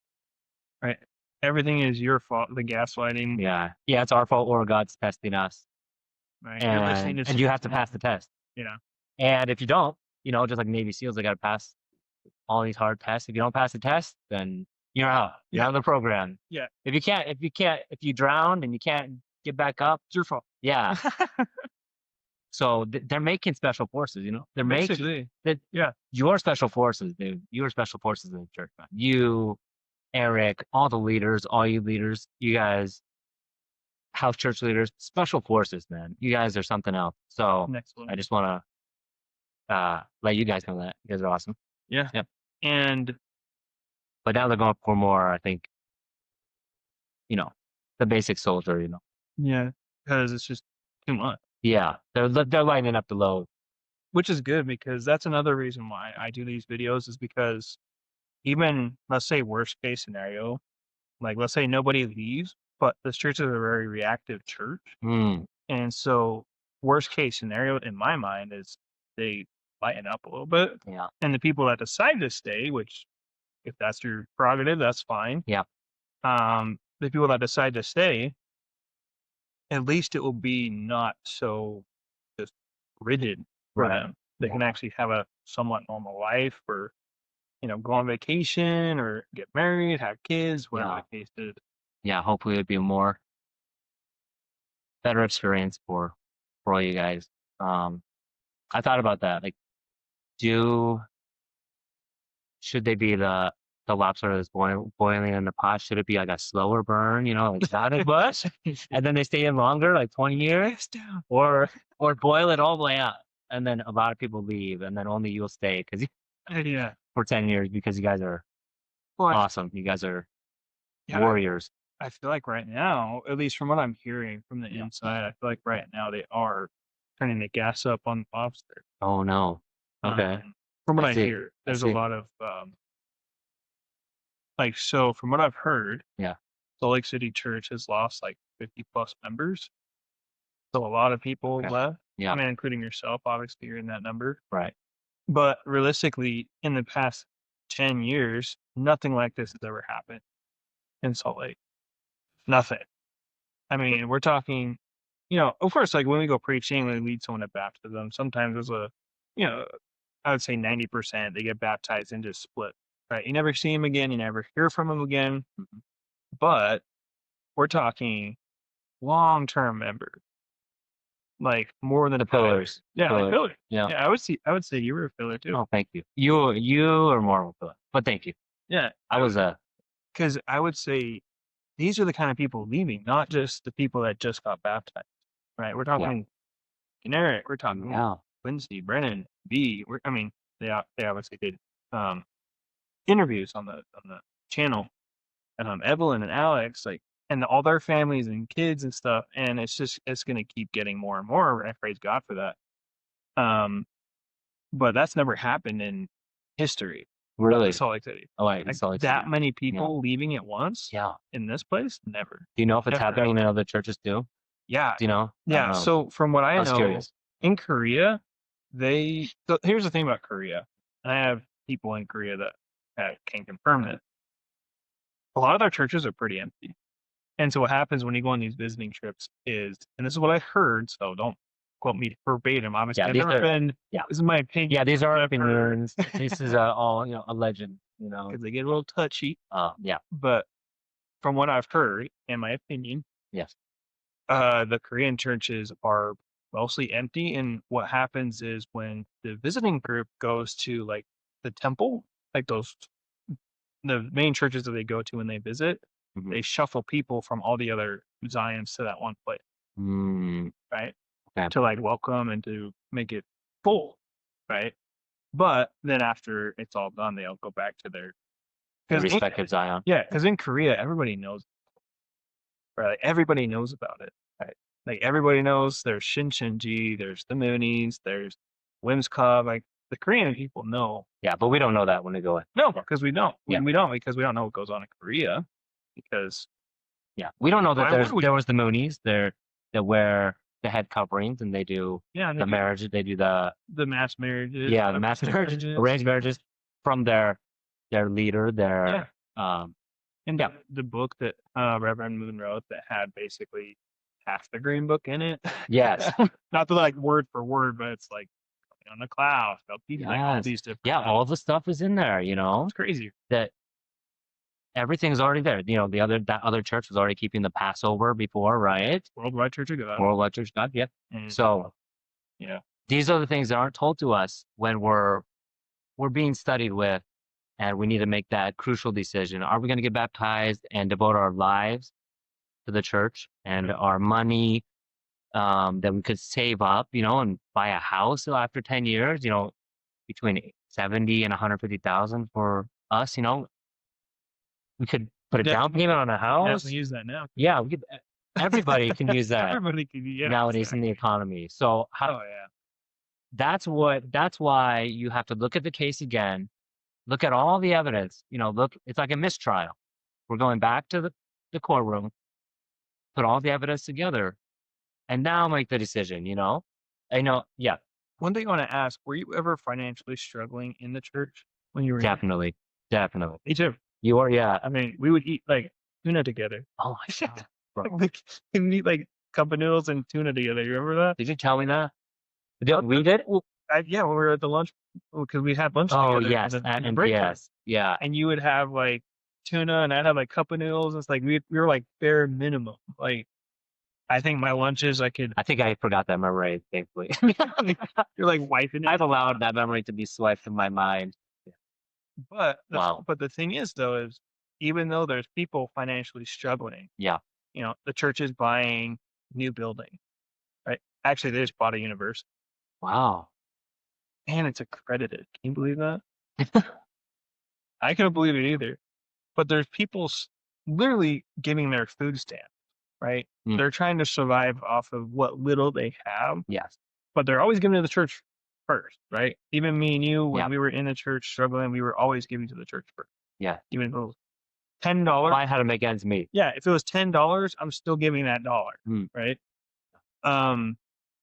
right? Everything is your fault. The gaslighting. Yeah, it's our fault or God's testing us. Right. And you have to pass the test. And if you don't, just like Navy SEALs, they got to pass all these hard tests. If you don't pass the test, then you're out. You're out of the program. Yeah. If you drown and you can't get back up, it's your fault. Yeah. So they're making special forces, They're making your special forces, dude. Your special forces in the church, man. You, Eric, all the leaders, all you leaders, you guys, house church leaders, special forces, man. You guys are something else. So I just want to let you guys know that. You guys are awesome. Yeah. Yep. But now they're going for more, I think, the basic soldier, Yeah, because it's just too much. Yeah, they're lighting up the load. Which is good because that's another reason why I do these videos is because even, let's say, worst case scenario, like let's say nobody leaves, but this church is a very reactive church. And so worst case scenario in my mind is they lighten up a little bit. Yeah. And the people that decide to stay, which if that's your prerogative, that's fine. Yeah. The people that decide to stay, at least it will be not so just rigid for them. They can actually have a somewhat normal life or, go on vacation or get married, have kids, whatever the case is. Yeah, hopefully it'd be a more better experience for all you guys. I thought about that. Like, should they be the lobster that's boiling in the pot? Should it be like a slower burn, like not as much, and then they stay in longer, like 20 years, or boil it all the way out, and then a lot of people leave, and then only you'll stay because for 10 years because you guys are awesome. You guys are warriors. I feel like right now, at least from what I'm hearing from the inside, I feel like right now they are turning the gas up on the lobster. Oh no. Okay. From what I hear, there's a lot of so from what I've heard, Salt Lake City Church has lost like 50 plus members. So a lot of people left. Yeah. I mean, including yourself, obviously you're in that number. Right. But realistically, in the past 10 years, nothing like this has ever happened in Salt Lake. Nothing. I mean, we're talking, of course, like when we go preaching, we lead someone to baptism. Sometimes there's I would say 90% they get baptized and just split. Right? You never see them again. You never hear from them again. But we're talking long-term members, like more than the pillars. Yeah, like pillars. Yeah. I would say you were a pillar too. Oh, thank you. You are more of a pillar, but thank you. Yeah, I was because I would say these are the kind of people leaving, not just the people that just got baptized. Right? We're talking generic. We're talking Quincy, Brennan, B. They obviously did interviews on the channel. Evelyn and Alex, and all their families and kids and stuff, and it's going to keep getting more and more. And I praise God for that. but that's never happened in history. Really? Salt Lake City. Oh, wait, Like Salt Lake that City. many people leaving at once Yeah. in this place? Never. Do you know if it's Never happening in other churches too? Yeah. Do you know? I Yeah. don't know. So from what I I was know, curious. in Korea, so here's the thing about Korea, and I have people in Korea that can confirm this. A lot of their churches are pretty empty. And so what happens when you go on these visiting trips is, and this is what I heard, so don't quote me verbatim. Obviously, Yeah, I've these never are- been. yeah. This is my opinion. Yeah, these are what I've heard. opinions. This is all a legend. Because they get a little touchy. Yeah. But from what I've heard, in my opinion, Yes. the Korean churches are mostly empty. And what happens is when the visiting group goes to like the temple, like the main churches that they go to when they visit, Mhm. they shuffle people from all the other Zions to that one place, right? Okay. To like welcome and to make it full, right? But then after it's all done, they'll go back to their Respective Zion. Yeah, because in Korea, everybody knows, right? Like, everybody knows about it, right? Like everybody knows there's Shinchinji, there's the Moonies, there's WMSCOG. Like the Korean people know. Yeah, but we don't know that when we go in. No, because we don't. Yeah. We don't because we don't know what goes on in Korea. Because we don't know that Why would we? there was the Moonies. They wear the head coverings and they do and the marriage. They do the mass marriages. the mass marriages, arranged marriages from their leader. And the book that Reverend Moon wrote that had basically half the Green Book in it. Yes. Not the like word for word, but it's like on the clouds. Like all these different. Yeah, all the stuff is in there. It's crazy. That everything's already there. That other church was already keeping the Passover before, right? Worldwide Church of God. Worldwide Church of God. Yeah. And So, these are the things that aren't told to us when we're being studied with, and we need to make that crucial decision. Are we going to get baptized and devote our lives to the church and our money that we could save up, and buy a house after 10 years, between 70 and 150,000 for us, we could put a down payment on a house. Definitely use that now. Yeah, we could. Everybody can use that. Everybody can nowadays in the economy. So that's why you have to look at the case again, look at all the evidence. It's like a mistrial. We're going back to the courtroom, put all the evidence together, and now make the decision. I know. Yeah. One thing I want to ask: were you ever financially struggling in the church when you were? Definitely. Me too. You are, yeah. I mean, we would eat like tuna together. Oh my God, bro. We would eat like cup of noodles and tuna together. You remember that? Did you tell me that? We did? Well, when we were at the lunch, because we had lunch Oh, together. yes. And break time. Yes. Yeah. And you would have like tuna and I'd have like cup of noodles. It's like we were like bare minimum. Like I think my lunches I think I forgot that memory, thankfully. You're like wiping it. I've allowed that memory to be swiped from my mind. But the thing is though, is even though there's people financially struggling, the church is buying new building, right? Actually, they just bought a university. Wow. And it's accredited. Can you believe that? I couldn't believe it either. But there's people literally giving their food stamps, right? They're trying to survive off of what little they have. Yes. But they're always giving to the church first, right? Even me and you, when we were in the church struggling, we were always giving to the church first. Yeah. Even if it was $10. I had to make ends meet. Yeah. If it was $10, I'm still giving that dollar, right?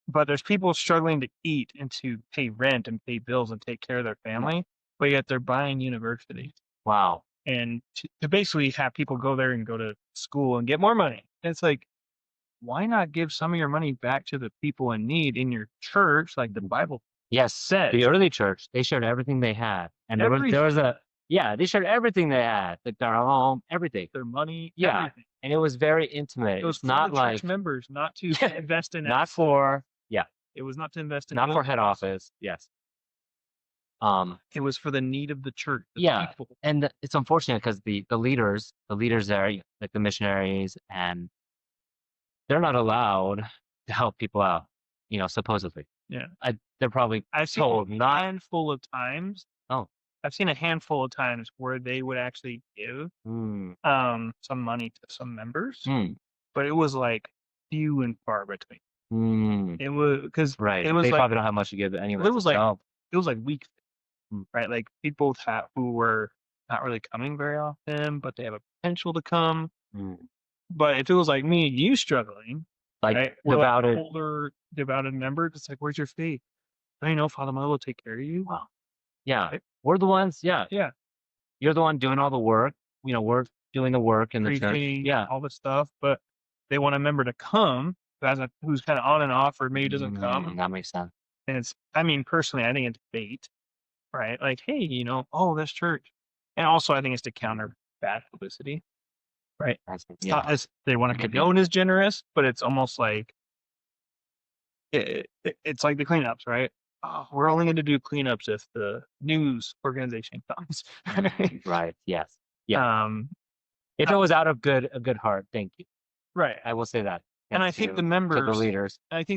But there's people struggling to eat and to pay rent and pay bills and take care of their family, but yet they're buying universities. Wow. And to basically have people go there and go to school and get more money. And it's like, why not give some of your money back to the people in need in your church, like the Bible says? The early church, they shared everything they had. And there was they shared everything they had, like their home, everything. Their money, everything. And it was very intimate. It was for not the like church members, not to invest in not for it was not to invest in not for head office. Yes. It was for the need of the church. People. And it's unfortunate because the leaders there, like the missionaries, and they're not allowed to help people out, supposedly. Yeah. They're probably told not. Handful of times. Oh. I've seen a handful of times where they would actually give some money to some members, but it was like few and far between. It was because they probably don't have much to give anyway. It was like feels like weak, Mm. right? Like people who were not really coming very often, but they have a potential to come. Mm. But it feels like me and you struggling, Like right? We're like devoted. older, devoted members. It's like, where's your faith? Don't you know Father Mother will take care of you? Wow. Yeah. Right? We're the ones. Yeah. Yeah. You're the one doing all the work. We're doing the work in the church. Preaching, Yeah. all this stuff, but they want a member to come who's kind of on and off or maybe doesn't come. That makes sense. And personally, I think it's bait, right? Like, hey, oh, this church. And also, I think it's to counter bad publicity, right? It's not as they want to be known as generous, but it's almost like it's like the cleanups, right? Oh, we're only going to do cleanups if the news organization comes. Right. Yes. Yeah. If Uh, it was out of a good heart, thank you. right. I will say that. And I think the members, the leaders. right?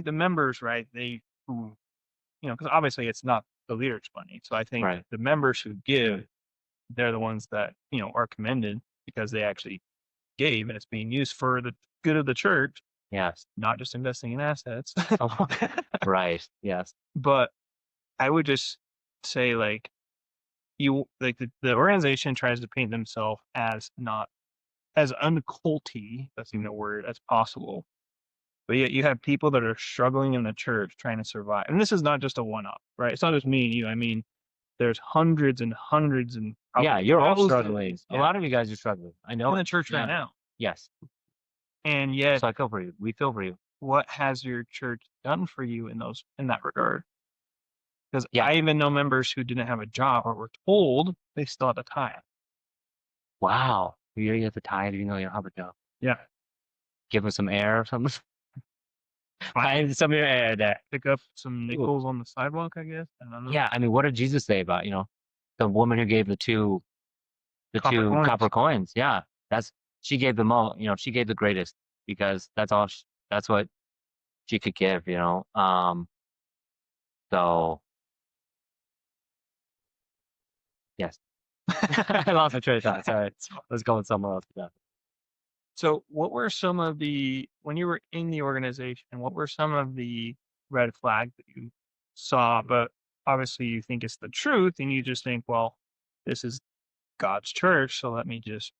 Who, because obviously it's not the leaders' money. So I think Right. the members who give, they're the ones that, are commended because they actually gave and it's being used for the good of the church, Yes. not just investing in assets. Right. Yes. But I would just say like the organization tries to paint themselves as not as unculty, that's even a word, as possible. But yet you have people that are struggling in the church trying to survive. And this is not just a one-off, right? It's not just me and you. I mean, there's hundreds and hundreds and Yeah, you're all thousands struggling. yeah, A lot of you guys are struggling. I know. in the church Yeah. right now. Yes. And yet, So I feel for you. We feel for you. what has your church done for you in that regard? Because Yeah. I even know members who didn't have a job or were told they still had a tithe. Wow. You have to tithe, you don't have a job. Yeah. Give them some air or something. Find some of your air there. Pick up some nickels on the sidewalk, I guess. I don't know. Yeah, I mean, what did Jesus say about, the woman who gave the two copper coins? Yeah. She gave them all, she gave the greatest because that's what she could give, so yes. I lost my train of thought. Sorry. I was going somewhere else with that. So what were some of when you were in the organization, what were some of the red flags that you saw, but obviously you think it's the truth and you just think, well, this is God's church, so let me just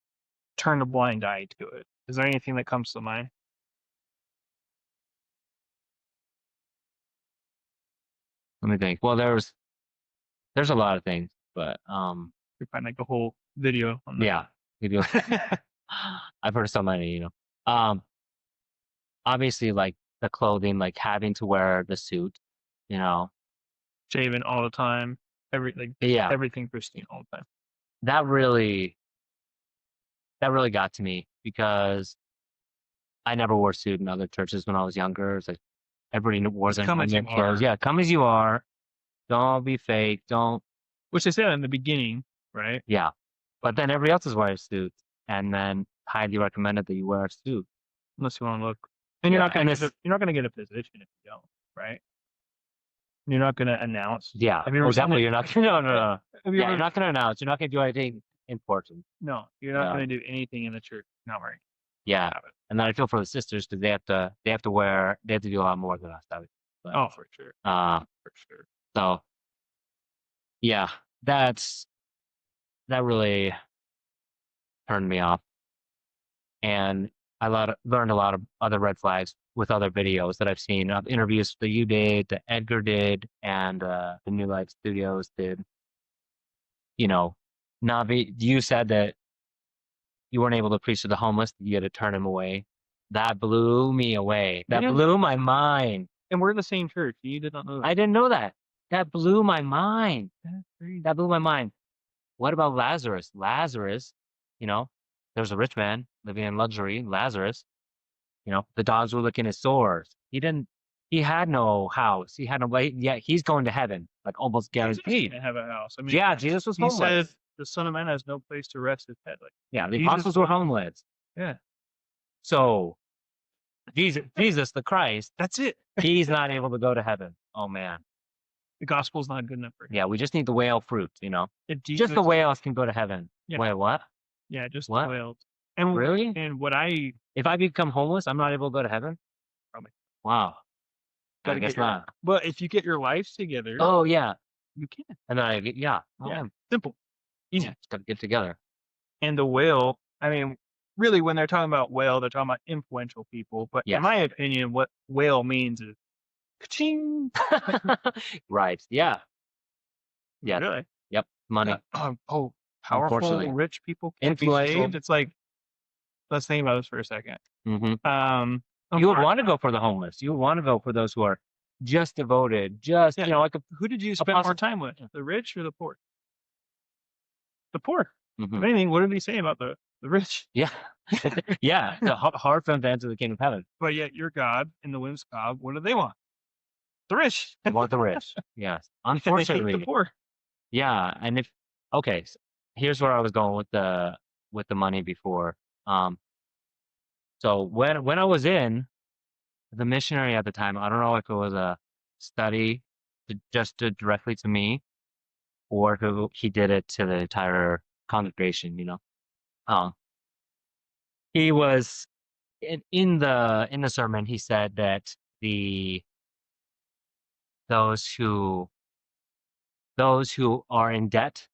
turn a blind eye to it. Is there anything that comes to mind? Let me think. Well, there's a lot of things, but We find like a whole video on that. yeah. I've heard so many, obviously like the clothing, like having to wear the suit, Shaving all the time, yeah, everything pristine all the time. that really got to me because I never wore a suit in other churches when I was younger. It's like everybody wore their clothes. Yeah, come as you are. Don't be fake. Don't. Which they said in the beginning, right? Yeah, but then everybody else is wearing suits, and then highly recommended that you wear a suit unless you want to look. And you're not going to get a position if you don't, right? You're not going to announce. Yeah, definitely. You're not. No. Yeah, you're not going to announce. You're not going to do anything important. No, you're not going to do anything in the church. Not right. Yeah, and then I feel for the sisters because they have to do a lot more than us. Oh, for sure. For sure. So, yeah, that really turned me off, and I learned a lot of other red flags with other videos that I've seen, interviews that you did, that Edgar did, and the New Life Studios did. Navi, you said that you weren't able to preach to the homeless, you had to turn them away. That blew me away. That blew my mind. And we're in the same church. You did not know that. I didn't know that. That blew my mind. That's crazy. That blew my mind. What about Lazarus? Lazarus, there's a rich man living in luxury. Lazarus, the dogs were licking his sores. He had no house. He had no way. Yeah, he's going to heaven, like almost guaranteed. He didn't have a house. I mean, yeah, Jesus was homeless. He said the Son of Man has no place to rest his head. Like, yeah, the apostles were homeless. Yeah. So, Jesus, the Christ, that's it. He's not able to go to heaven. Oh man, the gospel's not good enough for him. Yeah, we just need the whale fruit. Just the whales can go to heaven. Yeah. Wait, what? Yeah, just what? The whales. And really? And if I become homeless, I'm not able to go to heaven? Probably. Wow. I guess not. But if you get your life together. Oh yeah. You can. And then yeah, Simple. Easy. it's got to get together. And the whale, I mean, really, when they're talking about whale, they're talking about influential people. But Yes. in my opinion, what whale means is ka-ching. Right. Yeah. Yeah. Really? Yep. Money. Powerful, Unfortunately. rich people can't be Influential. saved. It's like, let's think about this for a second. Mm-hmm. You would want to go for the homeless. You would want to go for those who are just devoted, just, like who did you spend more time with? The rich or the poor? The poor. If anything, what did he say about the rich? Yeah. Yeah. It's hard for them to enter the kingdom of heaven. But yet your God in the WMSCOG, what do they want? The rich. They want the rich. Yes. And they hate Unfortunately. the poor. Yeah. And so here's where I was going with the money before. So when I was in, the missionary at the time, I don't know if it was a study just directly to me, or if he did it to the entire congregation. He was in the sermon. He said that those who are in debt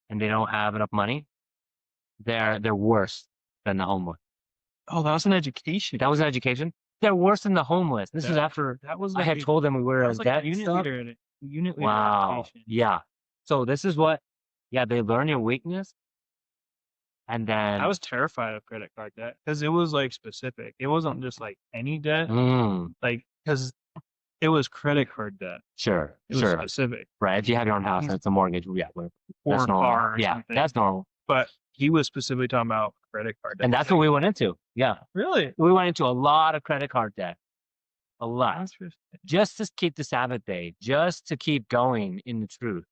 and they don't have enough money, they're worse than the homeless. Oh, that was an education. That was an education. They're worse than the homeless. This is after I had told them we were in debt and stuff. Unit leader Wow. education. Yeah. So this is what, they learn your weakness. And then I was terrified of credit card debt because it was like specific. It wasn't just like any debt, like because it was credit card debt. Sure. It was specific. Right. If you have your own house and it's a mortgage, Or that's a normal. car or Yeah, something. that's normal. But he was specifically talking about credit card debt. And that's what we went into. Yeah. Really? We went into a lot of credit card debt. A lot. Interesting. Just to keep the Sabbath day, just to keep going in the truth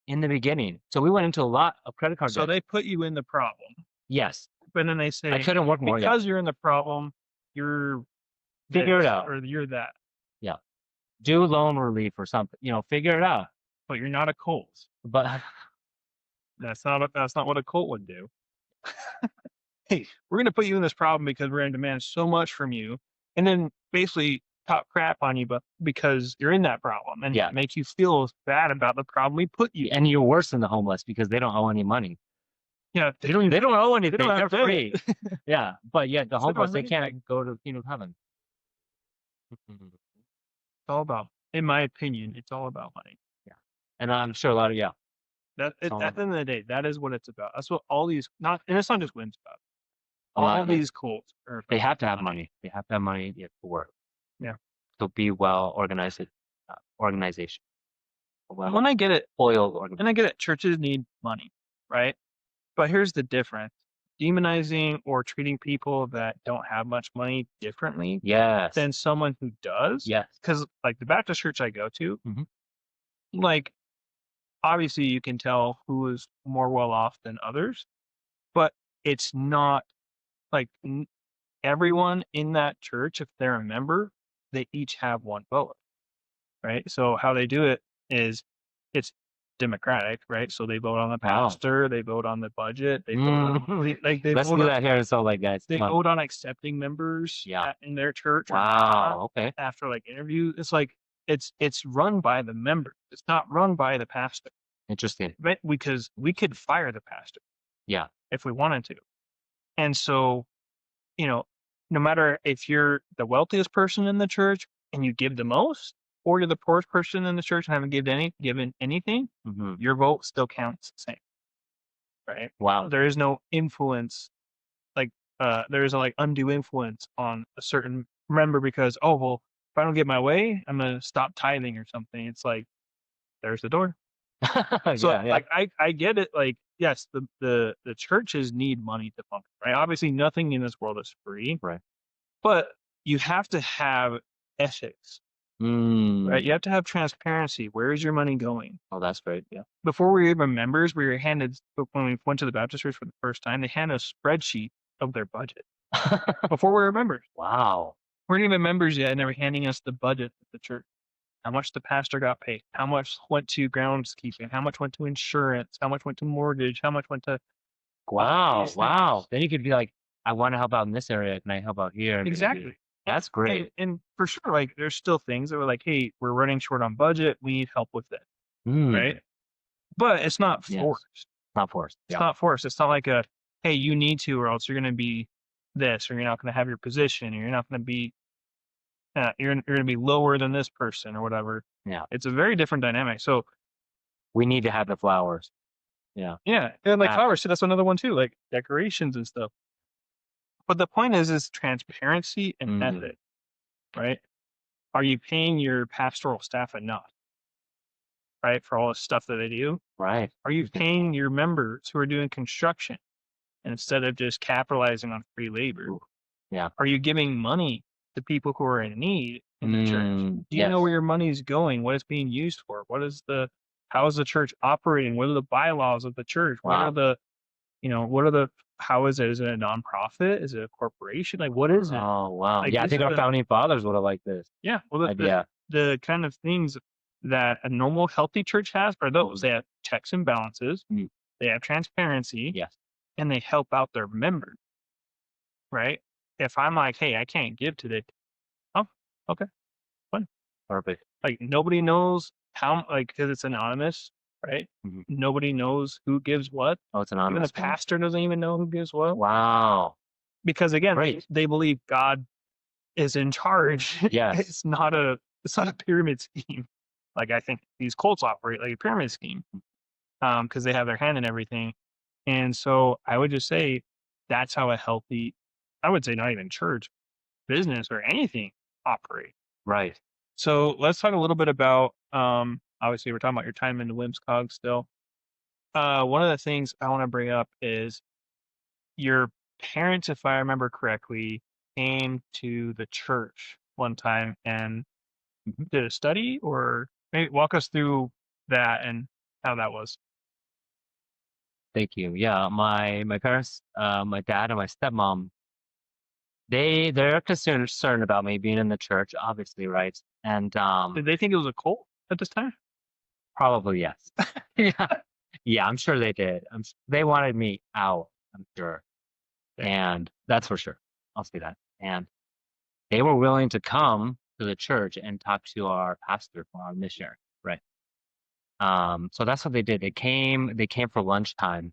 in the beginning. So we went into a lot of credit card debt. So they put you in the problem. Yes. But then they say, I couldn't work more. because you're in the problem, you're Figure it this out. or you're that. Yeah. Do loan relief or something. Figure it out. But you're not a cult. But that's not what a cult would do. Hey, we're going to put you in this problem because we're going to demand so much from you, and then basically talk crap on you, but because you're in that problem, and make you feel bad about the problem we put you. And you're worse than the homeless because they don't owe any money. Yeah, they don't owe anything. They don't have They're free. Yeah, but the homeless, they anything. can't go to the kingdom of heaven. It's all about, in my opinion, it's all about money. Yeah, and I'm sure a lot of at the end of the day, that is what it's about. That's what all these and it's not just wins about. All these cults are. They have to have money. They have to have money to work. Yeah. To be well organized organization. Well, when I get it, oiled organization. And I get it. Churches need money, right? But here's the difference: demonizing or treating people that don't have much money differently, than someone who does. Yes. Because like the Baptist church I go to, like obviously you can tell who is more well off than others, but it's not like everyone in that church, if they're a member, they each have one vote, right? So how they do it is it's democratic, right? So they vote on the pastor, they vote on the budget, they vote on, like they Let's vote do on, that here in Salt Lake, guys. they vote on accepting members in their church. Wow. Okay. After like interview, it's like it's run by the members. It's not run by the pastor. Interesting. Right? Because we could fire the pastor. Yeah. If we wanted to. And so, no matter if you're the wealthiest person in the church and you give the most, or you're the poorest person in the church and haven't given anything, your vote still counts the same. Right? Wow. There is no influence, like there is a undue influence on a certain member because, if I don't get my way, I'm gonna stop tithing or something. It's like there's the door. So I get it. Like, yes, the churches need money to function, right? Obviously, nothing in this world is free, right? But you have to have ethics, right? You have to have transparency. Where is your money going? Oh, that's great. Yeah. Before we were even members, we were handed, when we went to the Baptist church for the first time, they handed a spreadsheet of their budget before we were members. Wow. We weren't even members yet, and they were handing us the budget of the church. How much the pastor got paid, how much went to groundskeeping, how much went to insurance, how much went to mortgage, how much went to... Wow. Then you could be like, I want to help out in this area. Can I help out here? Exactly. That's great. And for sure, like, there's still things that were like, hey, we're running short on budget. We need help with it. right? But it's not Yes. forced. Not forced. It's Yeah. not forced. It's not like a, hey, you need to, or else you're going to be this, or you're not going to have your position, or you're not going to be, you're going to be lower than this person, or whatever. Yeah. It's a very different dynamic. So We need to have the flowers. Yeah. yeah, and like Uh, flowers, so that's another one too, like decorations and stuff. But the point is transparency and method, right? Are you paying your pastoral staff enough, right, for all the stuff that they do? Right. Are you paying your members who are doing construction instead of just capitalizing on free labor? Ooh, yeah. Are you giving money to people who are in need in the church? Do you know Yes. where your money is going? What it's being used for? How is the church operating? What are the bylaws of the church? What Wow. are the, how is it? Is it a nonprofit? Is it a corporation? Like, what is it? Oh, wow. Like, Yeah, I this think is our founding fathers would have liked this Yeah. Well, idea. the kind of things that a normal, healthy church has are those. They have checks and balances, they have transparency, Yes. and they help out their members, right? If I'm like, hey, I can't give today. Oh, okay. Perfect. Like, nobody knows how, like, because it's anonymous, right? Mhm. Nobody knows who gives what. Oh, it's Even anonymous. the pastor doesn't even know who gives what. Wow. Because again, Great. they believe God is in charge. Yes. It's not a pyramid scheme. Like, I think these cults operate like a pyramid scheme, because they have their hand in everything. And so I would just say that's how a healthy, I would say not even church, business or anything operate. Right. So let's talk a little bit about, obviously we're talking about your time in the WMSCOG still. One of the things I want to bring up is your parents, if I remember correctly, came to the church one time and did a study, or maybe walk us through that and how that was. Thank you. Yeah, my parents, my dad and my stepmom, they're concerned about me being in the church, obviously, right? And Did they think it was a cult at this time? probably yes. Yeah, yeah, I'm sure they did. They wanted me out, I'm sure, and that's for sure. I'll say that. And they were willing to come to the church and talk to our pastor, our missionary, right? So that's what they did. They came for lunchtime.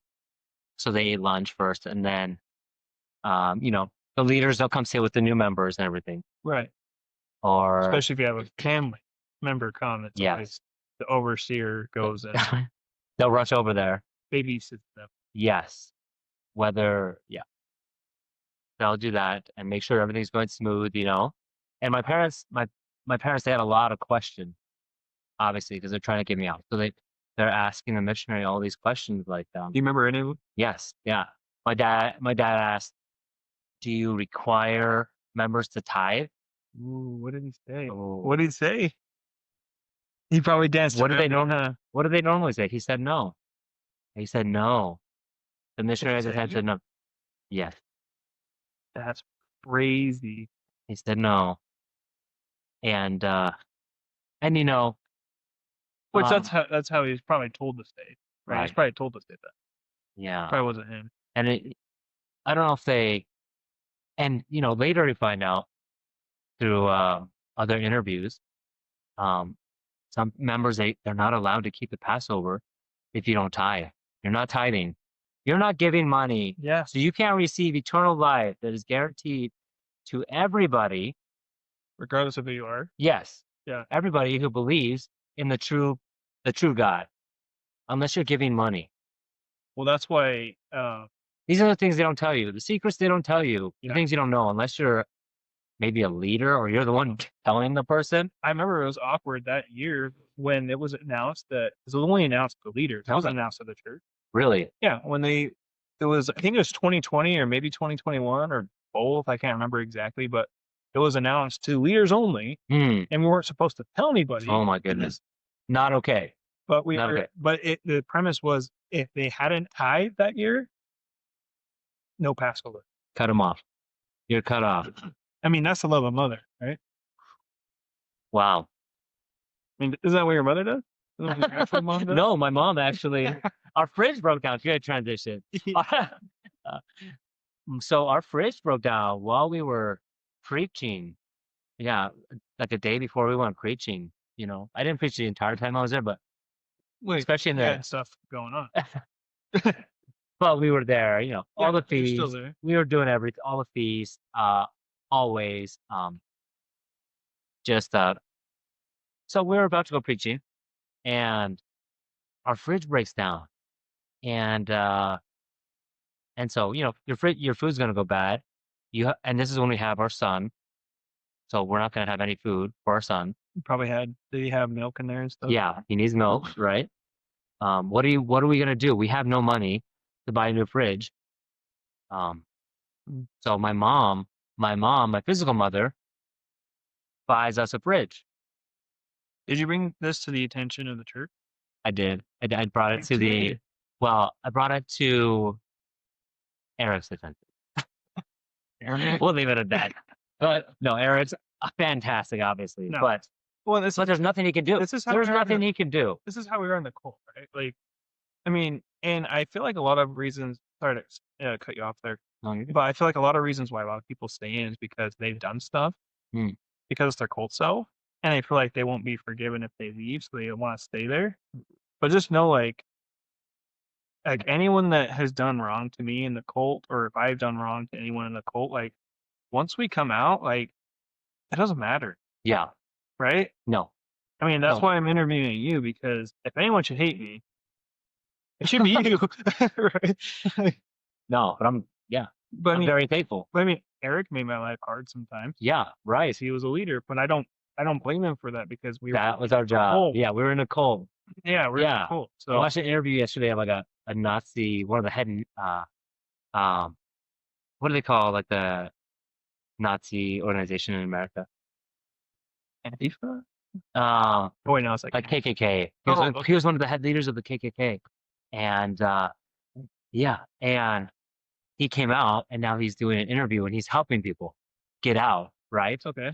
So they ate lunch first, and then the leaders, they'll come sit with the new members and everything. Right. Or Especially if you have a family member come, it's Yes. always the overseer goes and they'll rush over there. babysits them. Yes. They'll do that and make sure everything's going smooth, And my parents, they had a lot of questions, obviously, because they're trying to get me out. So they're asking the missionary all these questions, like, Do you remember any of them? yes, yeah. My dad asked, "Do you require members to tithe?" Ooh, what did he say? Oh. What did he say? He probably danced. What do they around, normally? What do they normally say? He said no. He said no. The missionary just had say to no. Yes, That's crazy. he said no. And Which um, that's how he's probably told to stay. Right. He's right, probably told to stay that. yeah. Probably wasn't him. And I don't know if later we find out through other interviews, some members they're not allowed to keep the Passover if you don't tithe. You're not tithing. You're not giving money. Yeah. So you can't receive eternal life that is guaranteed to everybody. Regardless of who you are. Yes. Yeah. Everybody who believes in the true God, unless you're giving money. Well, that's why. These are the things they don't tell you. The secrets they don't tell you. Yeah. The things you don't know, unless you're maybe a leader or you're the one telling the person. I remember it was awkward that year when it was announced that it was only announced to leaders. It wasn't announced to the church. Really? Yeah. When I think it was 2020 or maybe 2021 or both. I can't remember exactly, but it was announced to leaders only, and we weren't supposed to tell anybody. Oh my goodness. Not okay. But okay. The premise was if they hadn't tithed that year, no Passover. Cut them off. You're cut off. I mean, that's the love of mother, right? Wow. I mean, is that what your mother does? Is that what your actual mom does? No, my mom actually. Our fridge broke down. Good transition. So our fridge broke down while we were preaching. Yeah, like a day before we went preaching. I didn't preach the entire time I was there, but Like, especially in you the. had stuff going on. But we were there, you know, all the you're still fees. there. We were doing everything, all the fees, always. Just so we were about to go preaching, and our fridge breaks down, and so your food's gonna go bad. And this is when we have our son, so we're not gonna have any food for our son. You probably did he have milk in there and stuff? Yeah, he needs milk, right? What are we gonna do? We have no money to buy a new fridge. So my physical mother, buys us a fridge. Did you bring this to the attention of the church? I did. I brought it You to did? I brought it to Eric's attention. We'll leave it at that. But no, Eric's fantastic, obviously. No. But Well, there's nothing he can do. this is how There's we are in nothing he can do. This is how we are in the cult, right? Like, I mean, and I feel like a lot of reasons. Sorry to cut you off there, No, you're good. but I feel like a lot of reasons why a lot of people stay in is because they've done stuff, Hmm. because it's their cult self, and they feel like they won't be forgiven if they leave, so they want to stay there. But just know, like anyone that has done wrong to me in the cult, or if I've done wrong to anyone in the cult, like once we come out, like it doesn't matter, Yeah. right? No. I mean, that's No. why I'm interviewing you, because if anyone should hate me, it should be you, right? No, but I'm But I I'm mean, very thankful. Eric made my life hard sometimes. Yeah, right. He was a leader, but I don't blame him for that, because That was our job. cult. Yeah, we were in a cult. Yeah, we're Yeah. cool. I So watched an interview yesterday of like a Nazi, one of the head what do they call like the Nazi organization in America? Antifa? Oh wait, no, it's like KKK. Oh, He was one of the head leaders of the KKK. And yeah, and he came out, and now he's doing an interview, and he's helping people get out, right? it's okay.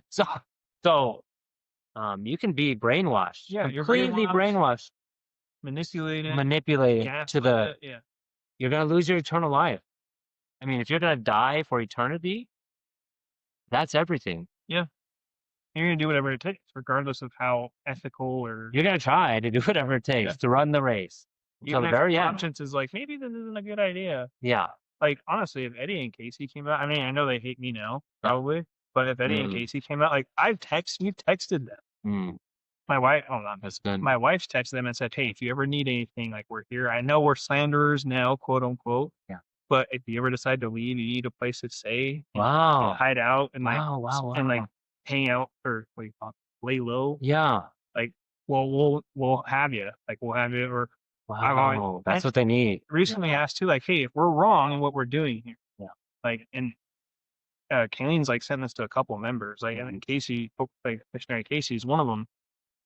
So you can be brainwashed. Yeah, you're completely brainwashed, Manipulated. manipulated to the yeah. you're gonna lose your eternal life. I mean, if you're gonna die for eternity, that's everything. Yeah. You're gonna do whatever it takes, regardless of how ethical or You're gonna try to do whatever it takes to run the race until even the if very your end. conscience is like, maybe this isn't a good idea. Yeah. Like, honestly, if Eddie and Casey came out, I mean, I know they hate me now, probably, but if Eddie and Casey came out, like, you've texted them. My wife, That's good. my wife's texted them and said, hey, if you ever need anything, like, we're here. I know we're slanderers now, quote unquote. Yeah. But if you ever decide to leave, you need a place to stay. And Wow. hide out and like, Wow. and like hang out, or what do you call it, lay low. Yeah. Like, well, we'll have you. Like, we'll have you. Or Wow. That's what they need. recently asked too, like, hey, if we're wrong in what we're doing here, like, and Kayleen's like sent this to a couple of members, like, and then Casey, like missionary Casey's one of them.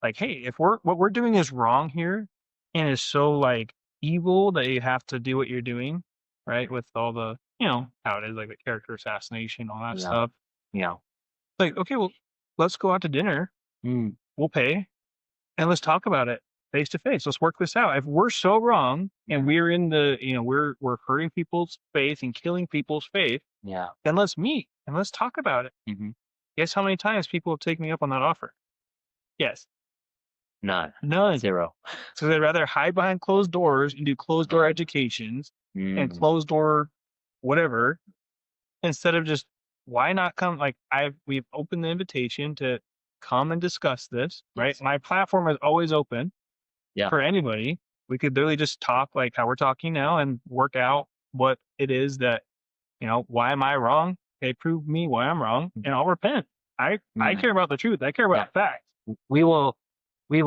Like, hey, if what we're doing is wrong here, and is so like evil that you have to do what you're doing, right? With all the, how it is, like the character assassination, all that stuff. Yeah. Like, okay, well, let's go out to dinner. We'll pay, and let's talk about it face to face. Let's work this out. If we're so wrong, and we're in the, we're hurting people's faith and killing people's faith, then let's meet and let's talk about it. Guess how many times people have taken me up on that offer? Yes. None. 0. So they'd rather hide behind closed doors and do closed door educations and closed door whatever, instead of just, why not come? Like, we've opened the invitation to come and discuss this, right? Yes. My platform is always open for anybody. We could literally just talk like how we're talking now and work out what it is that, why am I wrong? Okay, prove me why I'm wrong, and I'll repent. I care about the truth. I care about facts. We will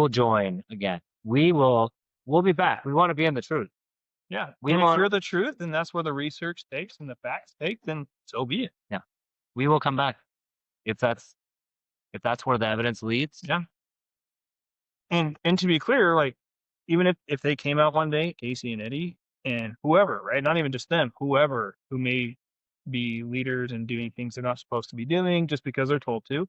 join again. We'll be back. We want to be in the truth. Yeah. If you're the truth, and that's where the research takes and the facts take, then so be it. Yeah. We will come back if that's where the evidence leads. Yeah. And to be clear, like, even if they came out one day, Casey and Eddie and whoever, right? Not even just them, whoever who may be leaders and doing things they're not supposed to be doing just because they're told to,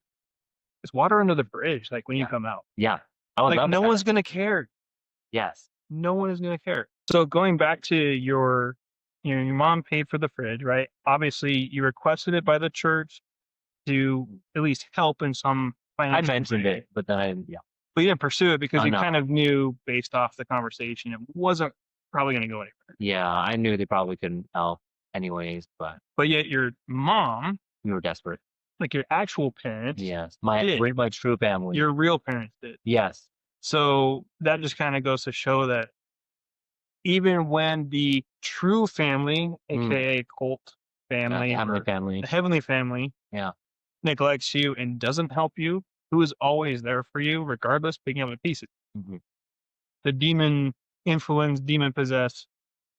it's water under the bridge. Like, when you come out. Yeah. I would love no one's going to care. Yes. No one is going to care. So going back to your mom paid for the fridge, right? Obviously, you requested it by the church to at least help in some financial I mentioned way. it, but then But you didn't pursue it because Oh, you no. kind of knew based off the conversation it wasn't probably going to go anywhere. Yeah, I knew they probably couldn't help anyways, but But yet your mom, we were desperate. like your actual parents, Yes, did. my true family. Your real parents did. Yes. So that just kind of goes to show that even when the true family, aka cult family, Heavenly or family. the heavenly family, Yeah. neglects you and doesn't help you, who is always there for you, regardless, picking up the pieces. hmm The demon influenced, demon possessed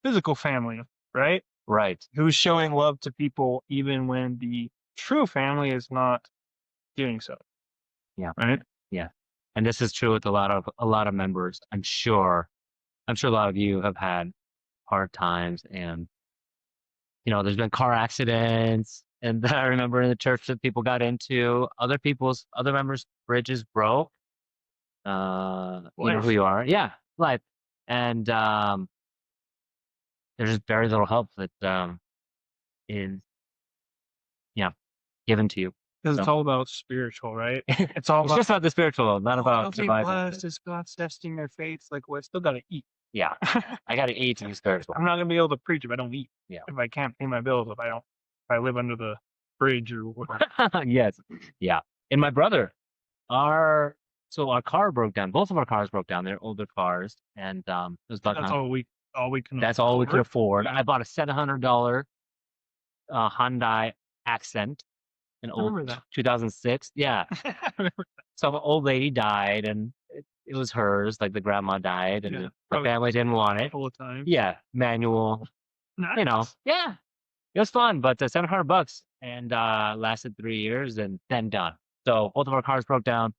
physical family, right? Right. Who's showing love to people even when the true family is not doing so. Yeah. Right? Yeah. And this is true with a lot of members. I'm sure a lot of you have had hard times, and there's been car accidents, and I remember in the church that people got into, other members' bridges broke. You know Life. who you are. Yeah, life. And there's just very little help that is given to you. Because it's So all about spiritual, right? It's all it's about just about the spiritual, not about be surviving. blessed as God's testing their faith. Like, well, I still got to eat. Yeah, I got to eat to be spiritual. I'm not gonna be able to preach if I don't eat. Yeah. If I can't pay my bills, if I live under the bridge or whatever. Yes. Yeah. And my brother, our car broke down. Both of our cars broke down. They're older cars, and it was about That's all we can. that's all we could afford. Yeah. I bought a $700 Hyundai Accent, an I remember old that. 2006. Yeah. So an old lady died, and it was hers. Like the grandma died, and Yeah, the probably family didn't want it. all the time. Yeah, manual. Nice. Yeah, it was fun, but $700 and lasted 3 years, and then done. So both of our cars broke down.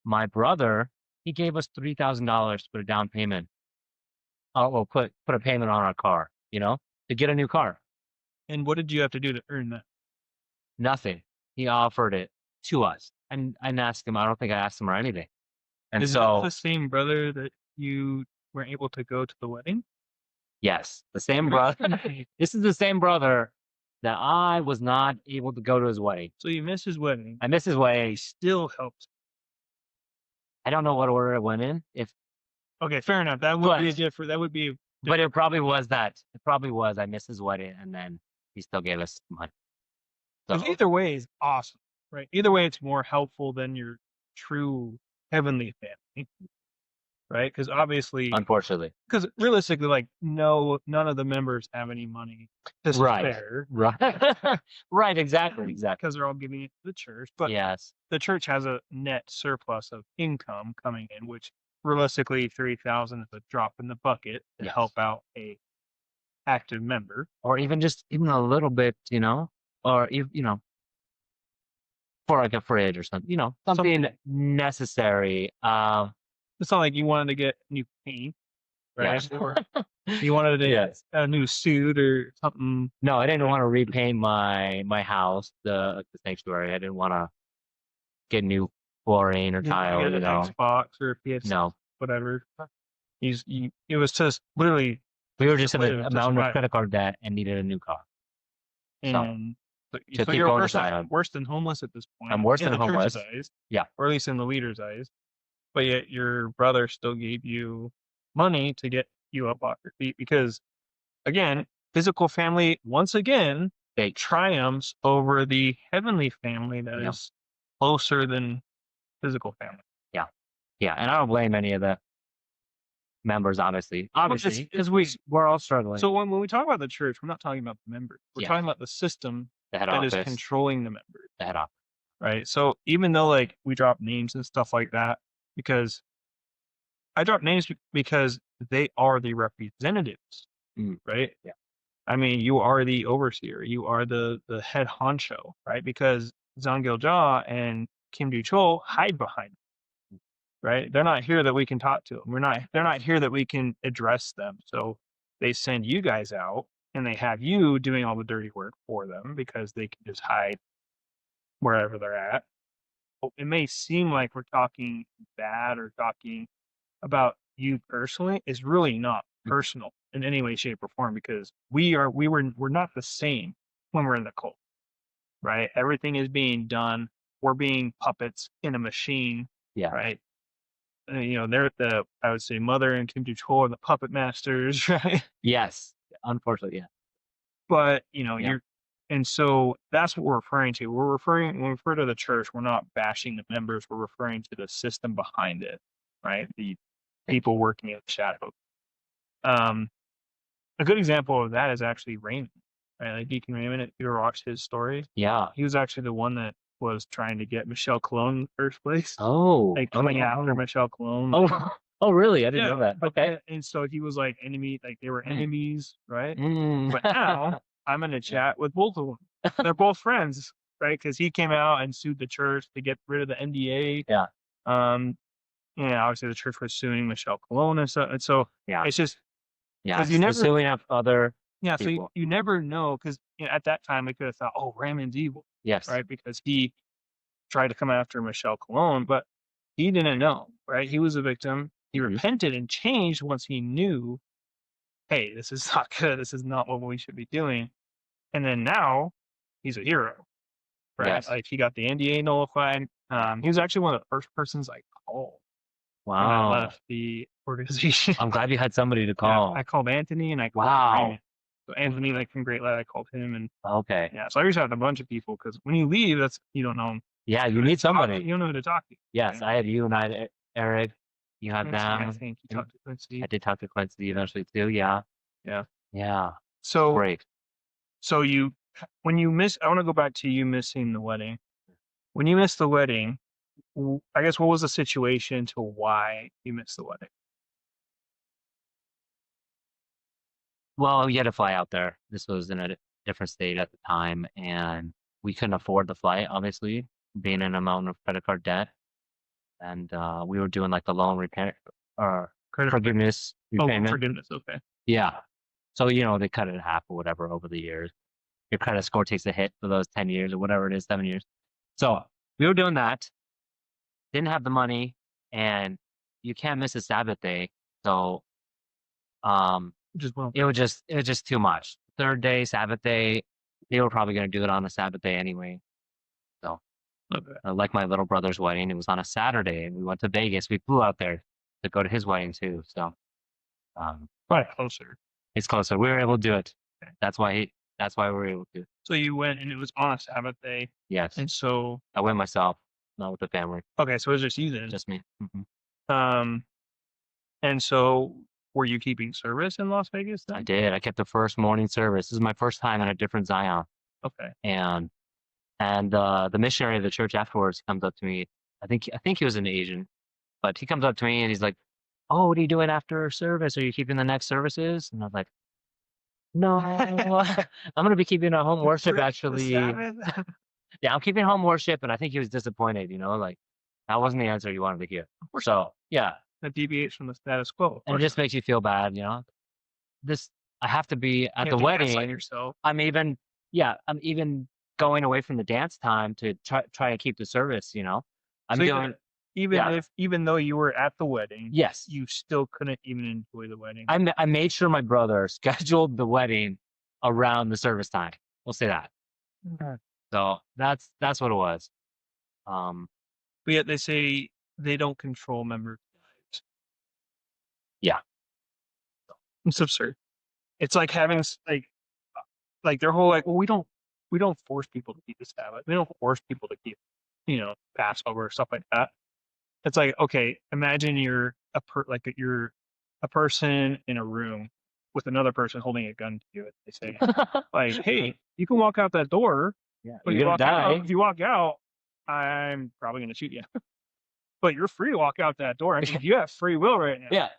My brother, he gave us $3,000 to put a down payment. Oh, well, put a payment on our car. To get a new car. And what did you have to do to earn that? Nothing. He offered it to us, and I didn't ask him. I don't think I asked him or anything. And Is so, that the same brother that you weren't able to go to the wedding? yes, the same brother. This is the same brother that I was not able to go to his wedding. So you missed his wedding. I missed his wedding. He still helped. I don't know what order it went in. Okay, fair enough. That would be different. That would be. But it probably was that. It probably was. I missed his wedding, and then he still gave us money. So, Either way is awesome, right? Either way, it's more helpful than your true heavenly family, right? Because obviously, unfortunately, because realistically, like none of the members have any money to spare, right, right, exactly, because they're all giving it to the church. But yes, the church has a net surplus of income coming in, which realistically, 3,000 is a drop in the bucket to help out a active member, or even a little bit, or for like a fridge or something, something necessary. It's not like you wanted to get new paint, right? Yes. Or you wanted a new suit or something. No, I didn't want to repaint my house, the sanctuary. I didn't want to get new flooring or tile. Get an Xbox or a PS, whatever. It was just literally. We were just in a mountain of credit card debt and needed a new car. And so you're worse than homeless at this point. I'm worse than homeless. Eyes, yeah, or at least in the leader's eyes. But yet your brother still gave you money to get you up off your feet because, again, physical family once again triumphs over the heavenly family that is closer than physical family. Yeah, and I don't blame any of the members, obviously, because we're all struggling. So when we talk about the church, we're not talking about the members. We're talking about the system that is controlling the members. The head office. Right. So even though like we drop names and stuff like that, because I drop names because they are the representatives, right? Yeah. I mean, you are the overseer, you are the head honcho, right? Because Zhang Giljia and Kim Du-chol hide behind them, right? They're not here that we can talk to them. They're not here that we can address them. So they send you guys out and they have you doing all the dirty work for them because they can just hide wherever they're at. It may seem like we're talking bad or talking about you personally. It's really not personal in any way, shape, or form because we're not the same when we're in the cult, right? Everything is being done. We're being puppets in a machine, right? they're I would say Mother and Kim Control are the puppet masters, right? Yes. Unfortunately, yeah. But Yeah. and so that's what we're referring to. When we refer to the church, we're not bashing the members. We're referring to the system behind it, right? The people working in the shadow. A good example of that is actually Raymond, right? Like Deacon Raymond, if you ever watched his story, Yeah. he was actually the one that was trying to get Michelle Cologne in the first place. Oh. Like coming after Michelle Cologne. Oh. Oh, really? I didn't know that. Okay. And so he was like enemy, like they were enemies, right? Mm. But now I'm in a chat with both of them. They're both friends, right? Because he came out and sued the church to get rid of the NDA. Yeah. Obviously the church was suing Michelle Cologne and so Yeah. it's just Yeah. you never So we have other. so people. you never know because at that time we could have thought, oh, Raymond's evil, Yes. right? Because he tried to come after Michelle Cologne, but he didn't know, right? He was a victim. He repented and changed once he knew, hey, this is not good. This is not what we should be doing. And then now he's a hero, right? Yes. Like he got the NDA nullified. He was actually one of the first persons I called when I Wow. left the organization. I'm glad you had somebody to call. I called Anthony and I called Raymond. So Anthony, like from Great Lad, I called him and Okay. yeah. So I reached out to a bunch of people because when you leave, you don't know. Yeah, you need somebody. You don't know who to talk to. Yes, I had you and I had Eric. You had Quincy, them. I think you talked to Quincy. I did talk to Quincy eventually too. Yeah. Yeah. Yeah. So Great. So when you miss, I want to go back to you missing the wedding. When you missed the wedding, I guess what was the situation to why you missed the wedding? Well, you had to fly out there. This was in a different state at the time, and we couldn't afford the flight, obviously, being in a mountain of credit card debt. And we were doing like the loan repair or forgiveness repayment. Oh, forgiveness. Okay. Yeah. So, they cut it in half or whatever over the years. Your credit score takes a hit for those 10 years or whatever it is, 7 years. So we were doing that. Didn't have the money, and you can't miss a Sabbath day. So it was just too much. Third day, Sabbath day, they were probably going to do it on a Sabbath day anyway. So like my little brother's wedding, it was on a Saturday, and we went to Vegas. We flew out there to go to his wedding too. So quite closer. It's closer. We were able to do it. Okay. That's why we were able to. So you went, and it was on a Sabbath day. Yes. And so I went myself, not with the family. Okay, so it was just you then. Just me. Mm-hmm. And so were you keeping service in Las Vegas then? I did. I kept the first morning service. This is my first time in a different Zion. Okay. And the missionary of the church afterwards comes up to me. I think he was an Asian, but he comes up to me and he's like, "Oh, what are you doing after service? Are you keeping the next services?" And I was like, "No, I'm going to be keeping a home worship actually." Yeah, I'm keeping home worship, and I think he was disappointed. Like that wasn't the answer you wanted to hear. So yeah, that deviates from the status quo, and it just makes you feel bad. I have to be at the wedding. Yourself. I'm even going away from the dance time to try and keep the service. I'm doing. Even though you were at the wedding, yes, you still couldn't even enjoy the wedding. I made sure my brother scheduled the wedding around the service time. We'll say that. Okay. So that's what it was. But yet they say they don't control members' lives. Yeah, it's absurd. It's like having like their whole well, we don't force people to keep the Sabbath. We don't force people to keep Passover or stuff like that. It's like, okay, imagine you're a person in a room with another person holding a gun to you. They say, like, hey, you can walk out that door. Yeah, but if you walk out, I'm probably going to shoot you. But you're free to walk out that door. I mean, you have free will right now. Yeah.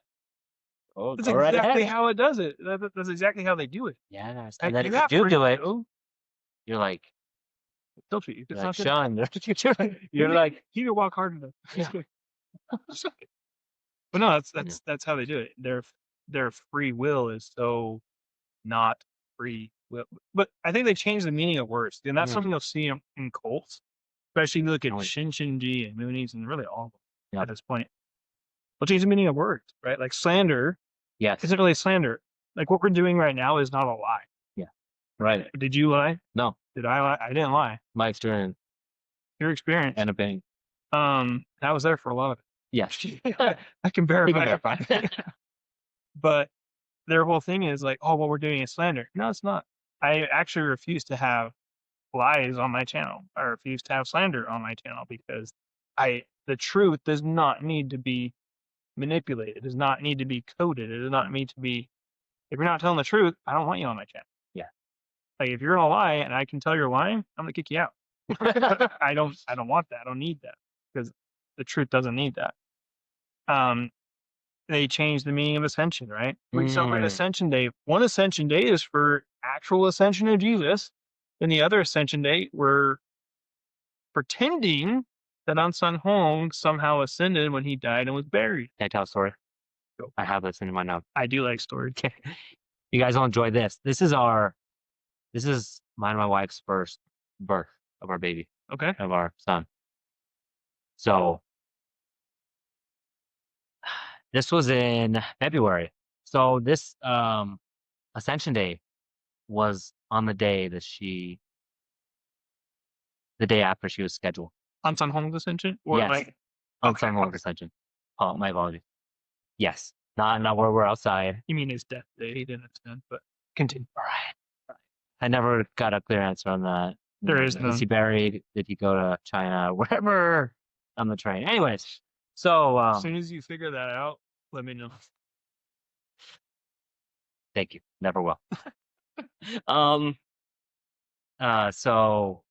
Oh, that's exactly how it does it. That's exactly how they do it. Yeah. And then if you do it, you're like, don't shoot you. It's like, Sean, you're like, you can walk hard enough. Yeah. But no, that's how they do it. Their free will is so not free will. But I think they changed the meaning of words, and that's something you'll see in cults, especially if you look at Shinji and Moonies and really all of them at this point. They'll change the meaning of words, right? Like slander. Yes. Isn't really slander. Like what we're doing right now is not a lie. Yeah. Right. Did you lie? No. Did I lie? I didn't lie. My experience. Your experience. And opinion. I was there for a lot of it. Yes. I can We verify. can verify. But their whole thing is like, oh, what we're doing is slander. No, it's not. I actually refuse to have lies on my channel. I refuse to have slander on my channel because the truth does not need to be manipulated. It does not need to be coded. It does not need to be. If you're not telling the truth, I don't want you on my channel. Yeah. Like if you're gonna lie and I can tell you're lying, I'm gonna kick you out. I don't want that. I don't need that because the truth doesn't need that. They changed the meaning of ascension, right? We celebrate Ascension Day. One Ascension Day is for actual ascension of Jesus, and the other Ascension Day we're pretending that Ansan Hong somehow ascended when he died and was buried. Can I tell a story? Go. I have this in my notes. I do like stories. You guys will enjoy this. This is mine and my wife's first birth of our baby, Okay. of our son. So this was in February. So this Ascension Day was on the day the day after she was scheduled. Ansan Hong's ascension? Or Yes. like Ansan Hong's ascension. Oh, my apologies. Yes. Not where we're outside. you mean his death day, he didn't ascend, but continue. Right. I never got a clear answer on that. There is none. Is he buried? Did he go to China? Wherever on the train. Anyways, so As soon as you figure that out, let me know. thank you. Never will. So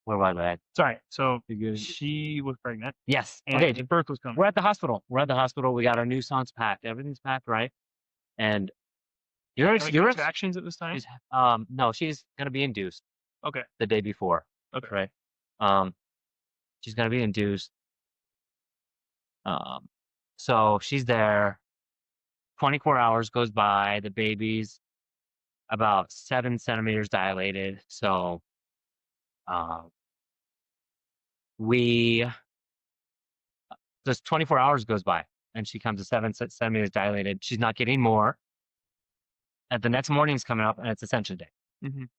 where was I at? Sorry. So Because- she was pregnant Yes. and Okay. his birth was coming. We're at the hospital. We got our new songs packed. Everything's packed, right? And Any contractions at this time? no, she's gonna be induced Okay. the day before. Okay. Right. She's gonna be induced. So she's there. 24 hours goes by. The baby's about 7 centimeters dilated. So, just 24 hours goes by and she comes to 7 centimeters dilated. She's not getting more. And the next morning's coming up and it's Ascension Day,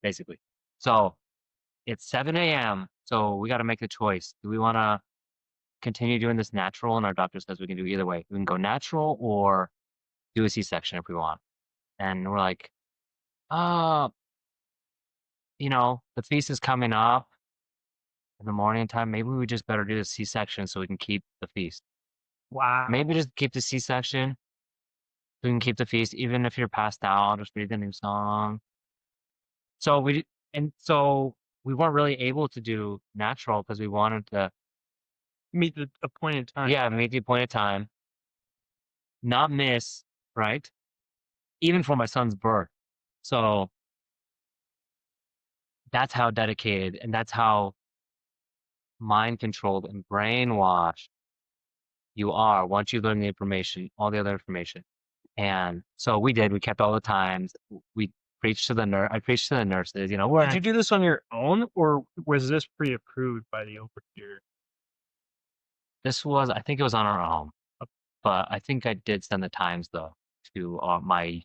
basically. So it's 7 a.m. So we got to make a choice. Do we want to continue doing this natural? And our doctor says we can do either way. We can go natural or do a C-section if we want. And we're like, the feast is coming up in the morning time. Maybe we just better do the C-section so we can keep the feast. Wow. Maybe just keep the C-section so we can keep the feast, even if you're passed out, just read the new song. So we weren't really able to do natural because we wanted to Meet the appointed time. Yeah, meet the appointed time. Not miss, right? Even for my son's birth. So that's how dedicated and that's how mind controlled and brainwashed you are once you learn the information, all the other information. And so we kept all the times. We preached to the nurse. I preached to the nurses, Did you do this on your own or was this pre-approved by the overseer? I think it was on our own, but I think I did send the times though to my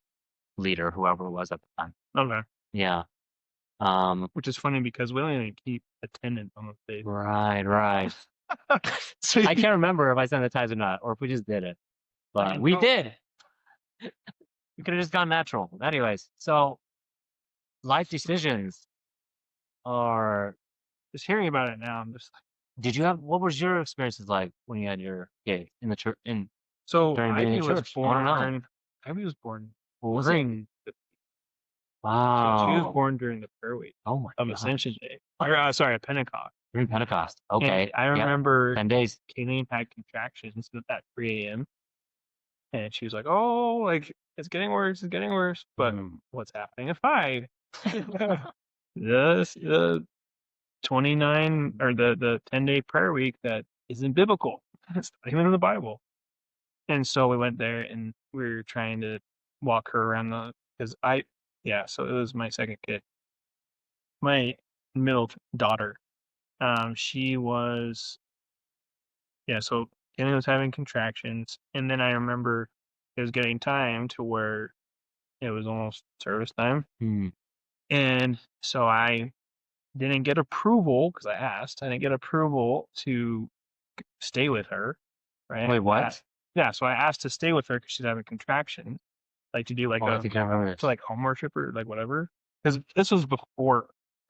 leader, whoever it was at the time. Okay. Yeah. Which is funny because we don't even keep attendance on the stage. Right. So I can't remember if I sent the times or not, or if we just did it, but we did. We could have just gone natural. Anyways, so life decisions are. Just hearing about it now, I'm just like. What was your experiences like when you had your kid in the church? So during being in church? Ivy was born What was it? during the Wow. So she was born during the prayer week Oh my of God. Ascension Day. Or, sorry, Pentecost. During Pentecost. Okay. And I remember 10 days. Kayleen had contractions at 3 a.m. And she was like, oh, like, it's getting worse. But what's happening at 5? the 29 or the 10-day prayer week that isn't biblical. It's not even in the Bible. And so we went there and we were trying to walk her around so it was my second kid. My middle daughter. She was so Kaylee was having contractions, and then I remember it was getting time to where it was almost service time. And so I didn't get approval because I asked. I didn't get approval to stay with her. Right? Wait, what? Yeah. So I asked to stay with her because she's having contractions, like to do like I think I remember this. to like home worship or like whatever. Because this was before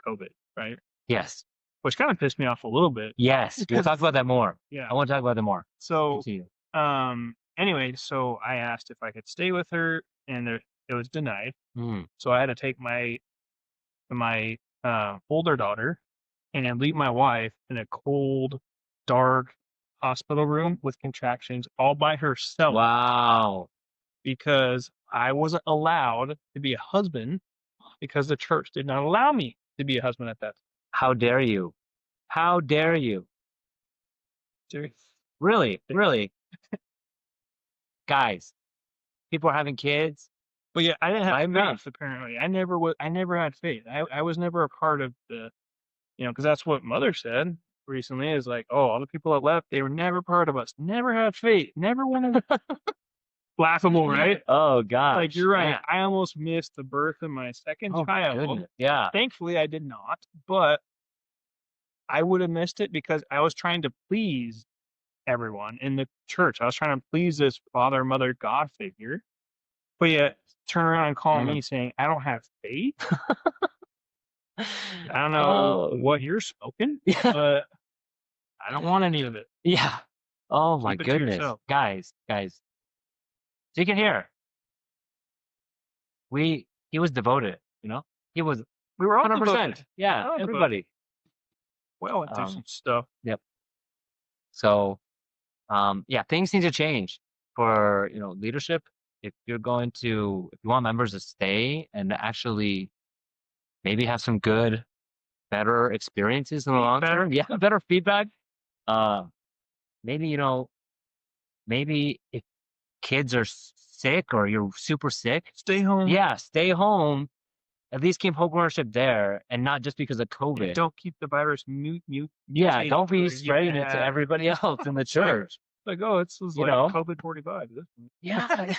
COVID, right? Yes. Which kind of pissed me off a little bit. Yes. We'll talk about that more. Yeah. I want to talk about that more. So, Continue. anyway, so I asked if I could stay with her, and it was denied. Mm. So I had to take my older daughter and leave my wife in a cold, dark hospital room with contractions all by herself. Wow. Because I wasn't allowed to be a husband because the church did not allow me to be a husband at that time. How dare you? How dare you? Seriously. Really? Really? Guys, people are having kids. But yeah, I didn't have I'm faith, not. apparently. I never had faith. I was never a part of the, because that's what Mother said recently is like, oh, all the people that left, they were never part of us. Never had faith. Never wanted. Laughable, right? Oh, gosh. Like, you're right. Yeah. I almost missed the birth of my second Oh, child. goodness. Yeah. Thankfully, I did not, but I would have missed it because I was trying to please everyone in the church. I was trying to please this father, mother, God figure. But yet, turn around and call me saying, I don't have faith. I don't know what you're smoking, but I don't want any of it. Yeah. Oh, my Keep it to goodness. yourself. Guys. So you can hear. He was devoted, He was We were all 100%. devoted. Yeah, All everybody. Well, into some stuff. Yep. So, yeah, things need to change for, leadership. If you want members to stay and actually maybe have some good, better experiences in the long term. Yeah, better feedback. Maybe, maybe if kids are sick or you're super sick, Stay home. yeah, stay home. At least keep home worship there and not just because of COVID. And don't keep the virus Yeah, don't be or spreading it to everybody else in the church. Like, oh, it's like COVID 45. Yeah.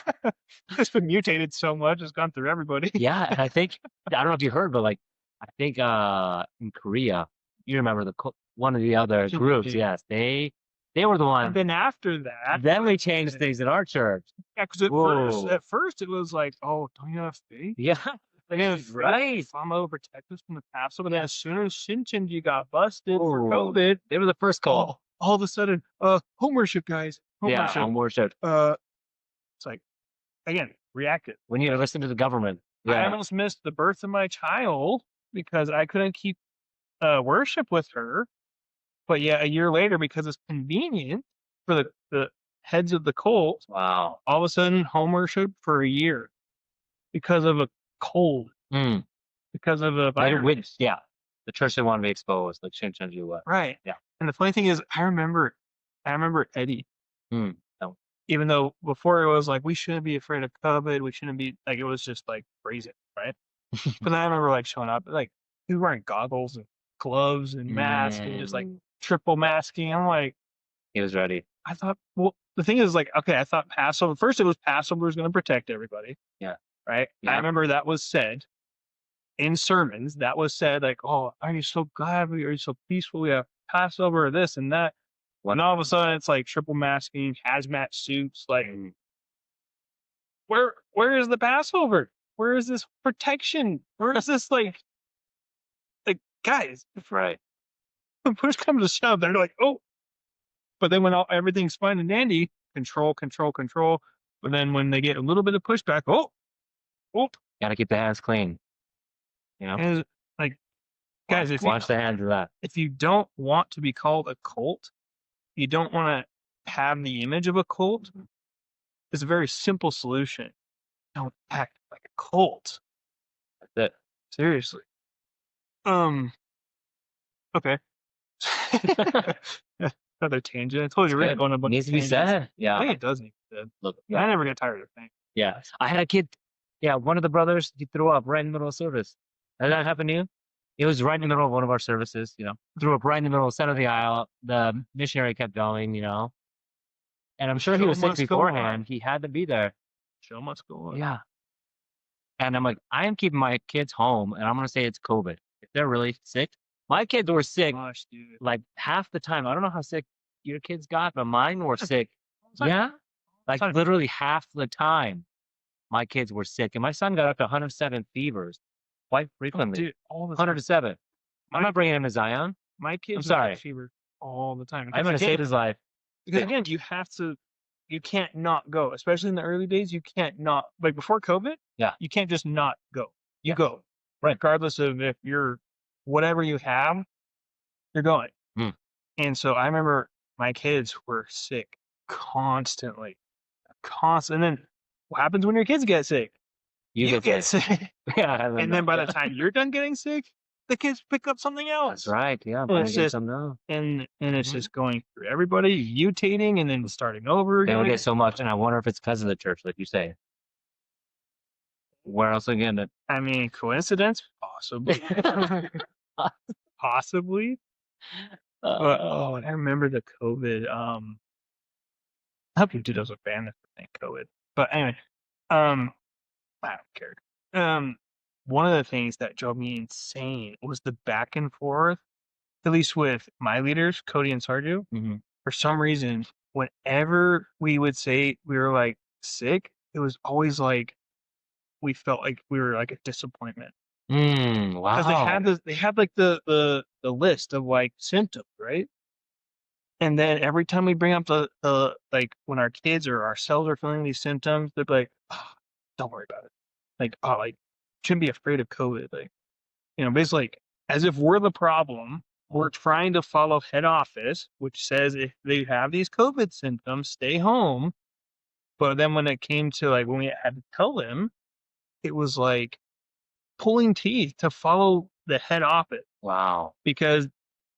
It's been mutated so much, it's gone through everybody. Yeah, and I don't know if you heard, but I think in Korea, you remember one of the other groups, yes, they were the one. And then after that, Then we changed things in our church. Yeah, because at first it was like, oh, don't you have faith? Yeah. Right. Mama will protect us from the Passover. Then as soon as Shincheonji got busted for COVID, they were the first call. All of a sudden, home worship, guys. Home worship. It's like, again, reactive. We need to listen to the government. I almost missed the birth of my child because I couldn't keep worship with her. But yeah, a year later, because it's convenient for the heads of the cult, wow, all of a sudden home worship for a year because of a cold, because of a virus. Yeah, the church didn't want to be exposed, like Shincheonji was. Right. Yeah. And the funny thing is, I remember Eddie. Even though before it was like, we shouldn't be afraid of COVID, we shouldn't be like, it was just like crazy, right? But then I remember showing up, he was wearing goggles and gloves and masks and just triple masking. I'm like, he was ready. I thought, well, the thing is okay, I thought Passover, first it was Passover was going to protect everybody. Yeah. Right. Yeah. I remember that was said in sermons. That was said oh, are you so glad? Are you so peaceful? We have Passover or this and that. And all of a sudden it's triple masking, hazmat suits. Where is the Passover? Where is this protection? Where is this guys? Right. When push comes to shove, they're like, oh. But then when everything's fine and dandy, control. But then when they get a little bit of pushback, Gotta keep the hands clean. And guys, if wash the hands of that. If you don't want to be called a cult, you don't want to have the image of a cult, it's a very simple solution. Don't act like a cult. That's it. Seriously. Okay. Another tangent. I told you we're going a bunch needs to be said. Yeah. I think it does need to be said. Look, I never get tired of things. Yeah. I had a kid. Yeah, one of the brothers, he threw up right in the middle of service. Has that happened to you? It was right in the middle of one of our services, threw up right in the middle, center of the aisle. The missionary kept going, and I'm sure he was sick beforehand. He had to be there. Show must go on. Yeah. And I'm like, I am keeping my kids home, and I'm going to say it's COVID. If they're really sick, my kids were sick Gosh, dude. half the time. I don't know how sick your kids got, but mine were sick. time. Yeah. Like Time. literally half the time my kids were sick. And my son got up to 107 fevers quite frequently. Dude, all the time. 107. I'm not bringing him to Zion. My kids sorry. have fever all the time. I'm going to save his life. Because again, you can't not go, especially in the early days. You can't not, like before COVID. Yeah. You can't just not go. You Yeah. go, Right. regardless of if you're whatever you have, you're going. Mm. And so I remember my kids were sick constantly. And then what happens when your kids get sick? You get sick. Yeah. And then by the time you're done getting sick, the kids pick up something else. That's right. Yeah. And it's just, now. and it's Mhm. just going through everybody, mutating, and then starting over They again. don't get so much. And I wonder if it's because of the church, like you say. Where else again? I mean, coincidence? Possibly. Possibly. But I remember the COVID. I hope YouTube doesn't ban this thing, COVID. But anyway, I don't care. One of the things that drove me insane was the back and forth, at least with my leaders, Cody and Sarju. Mm-hmm. For some reason, whenever we would say we were like sick, it was always like we felt like we were like a disappointment. Wow. Because they had like the list of like symptoms, right? And then every time we bring up the like when our kids or ourselves are feeling these symptoms, they're like, oh, don't worry about it. Like shouldn't be afraid of COVID. Like, basically like, as if we're the problem. We're trying to follow head office, which says if they have these COVID symptoms, stay home. But then when it came to like when we had to tell them, it was like pulling teeth to follow the head office. Wow. Because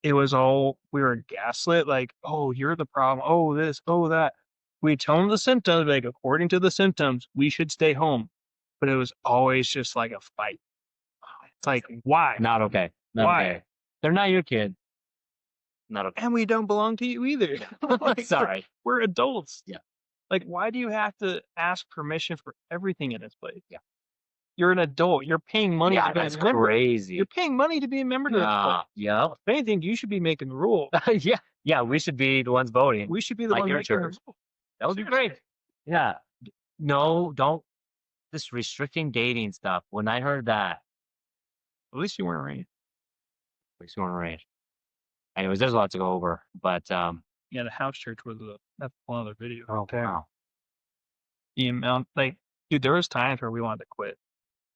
it was all, we were gaslit, like, oh, you're the problem, oh, this, oh, that. We tell them the symptoms, like, according to the symptoms, we should stay home. But it was always just like a fight. It's like, why? Not okay. Not Why? okay. They're not your kid. Not okay. And we don't belong to you either. Like, Sorry. We're adults. Yeah. Like, why do you have to ask permission for everything in this place? Yeah. You're an adult. You're paying money to be That's a member. crazy. You're paying money to be a member of this place. Yeah. If anything, you should be making the rule. Yeah. Yeah. We should be the ones voting. We should be the Like ones your making the church. rule. That would be great. Yeah. No, don't. This restricting dating stuff. When I heard that, At least you weren't right. at least you weren't right. Anyways, there's a lot to go over, but Yeah, the house church was that's one other video. wow. The amount, like, dude, there was times where we wanted to quit.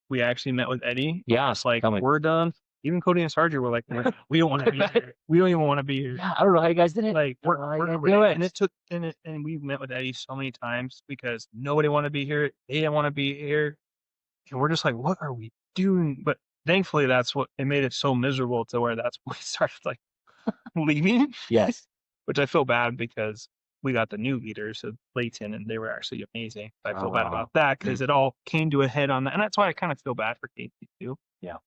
We actually met with Eddie. Yeah, It's like, tell me. we're done. Even Cody and Sarge were like, we don't want to be here. We don't even want to be here. Yeah, I don't know how you guys did it. Like, we're gonna quitting. do it. And it took, and we met with Eddie so many times because nobody wanted to be here. They didn't want to be here. And we're just like, what are we doing? But thankfully, that's what it made it so miserable to where that's when we started like leaving. Yes. Which I feel bad because we got the new leaders of Layton and they were actually amazing. I feel bad about that because it all came to a head on that. And that's why I kind of feel bad for Casey too. Yeah.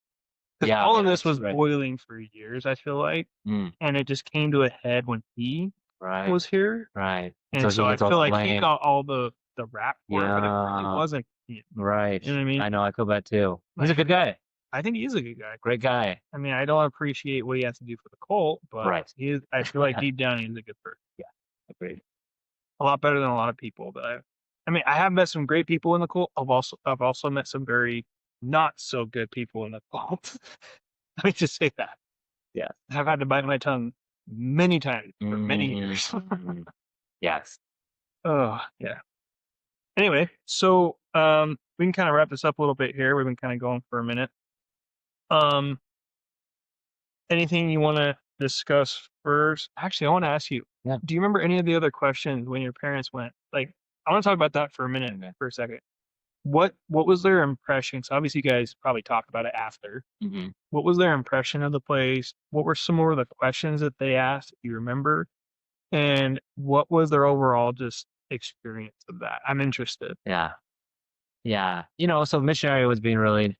Because Yeah, all of yeah, this was right. boiling for years, I feel like. Mm, And it just came to a head when he right. was here. Right. And so I gets all feel like he blamed. got all the rap for it, but it really Yeah. wasn't him. Right. You know what I mean? I know. I feel bad too. He's a good guy. I think he's a good guy. Great guy. I mean, I don't appreciate what he has to do for the cult, but Right. I feel like deep down he's a good person. Agreed. A lot better than a lot of people. But I have met some great people in the cult. I've also met some very not so good people in the cult. Let me just say that. Yeah. I've had to bite my tongue many times for many years. Mhm. Yes. Oh, yeah. Anyway, so we can kind of wrap this up a little bit here. We've been kind of going for a minute. Anything you want to discuss first? Actually, I want to ask you, Yeah. do you remember any of the other questions when your parents went? Like, I want to talk about that for a minute, for a second. What was their impression? So obviously you guys probably talked about it after. Mm-hmm. What was their impression of the place? What were some more of the questions that they asked, if you remember? And what was their overall just experience of that? I'm interested. Yeah. Yeah. So missionary was being really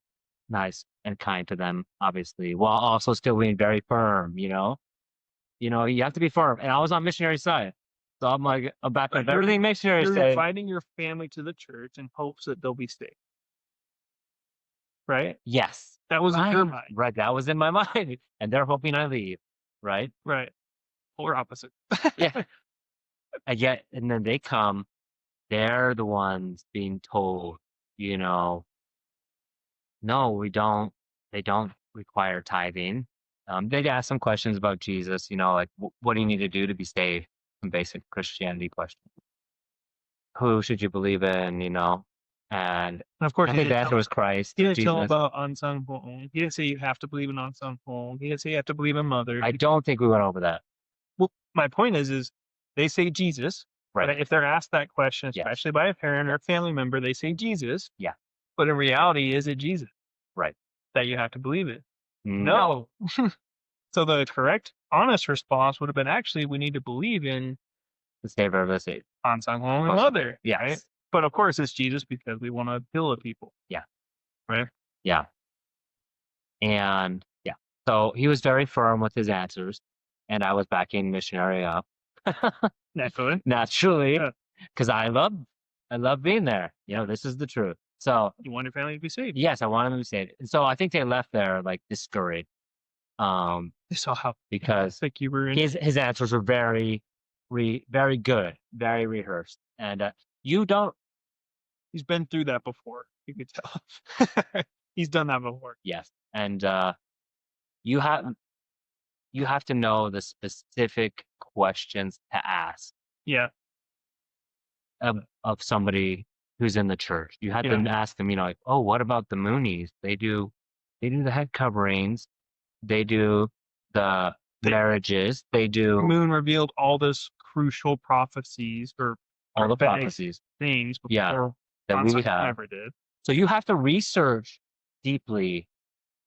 nice and kind to them, obviously, while also still being very firm, you have to be firm. And I was on missionary side. So I'm like, I'm back with everything missionary You're said. inviting your family to the church in hopes that they'll be safe. Right? Yes. That was in your mind. Right. That was in my mind. And they're hoping I leave. Right. Right. polar opposite. Yeah. And then they come, they're the ones being told, no, they don't require tithing. They'd ask some questions about Jesus, like what do you need to do to be saved? Some basic Christianity questions. Who should you believe in, And of course, I think the answer was Christ. he didn't tell Jesus. about unsung poem. He didn't say you have to believe in unsung poem. He didn't say you have to believe in mother. I don't think we went over that. Well, my point is they say Jesus. Right. But if they're asked that question, Yes. especially by a parent or a family member, they say Jesus. Yeah. But in reality, is it Jesus? Right. That you have to believe it? No. So the correct, honest response would have been actually, we need to believe in The Savior of the State. unsung poem and mother. Yes. Right? But of course, it's Jesus because we want to appeal to people. Yeah. Right? Yeah. And yeah. So he was very firm with his answers, and I was backing missionary up. Naturally, because I love being there. This is the truth. So you want your family to be saved. Yes, I want them to be saved. And so I think they left there like discouraged. They saw how because you were in. His answers were very good, very rehearsed, and you don't. He's been through that before. You could tell. He's done that before. Yes, and you have to know the specific questions to ask. Yeah. Of somebody who's in the church, you have to ask them. Like, oh, what about the Moonies? They do the head coverings. They do the marriages. They do. Moon revealed all this crucial prophecies or all the prophecies things before that we ever did. So you have to research deeply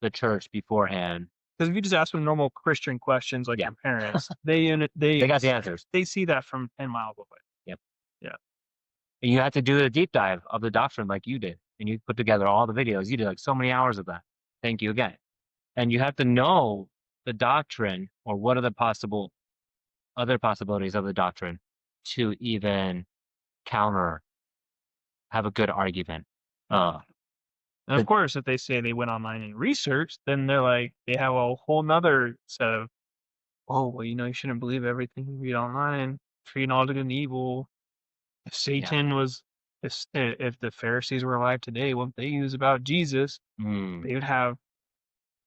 the church beforehand. Because if you just ask them normal Christian questions like your parents, they got the answers. They see that from 10 miles away. Yep. Yeah. And you have to do a deep dive of the doctrine like you did, and you put together all the videos. You did like so many hours of that. Thank you again. And you have to know the doctrine or what are the other possibilities of the doctrine to even have a good argument. And of course, if they say they went online and researched, then they're like, they have a whole nother set of, you shouldn't believe everything you read online, treating all good and evil. If Satan was, if the Pharisees were alive today, what they use about Jesus, they would have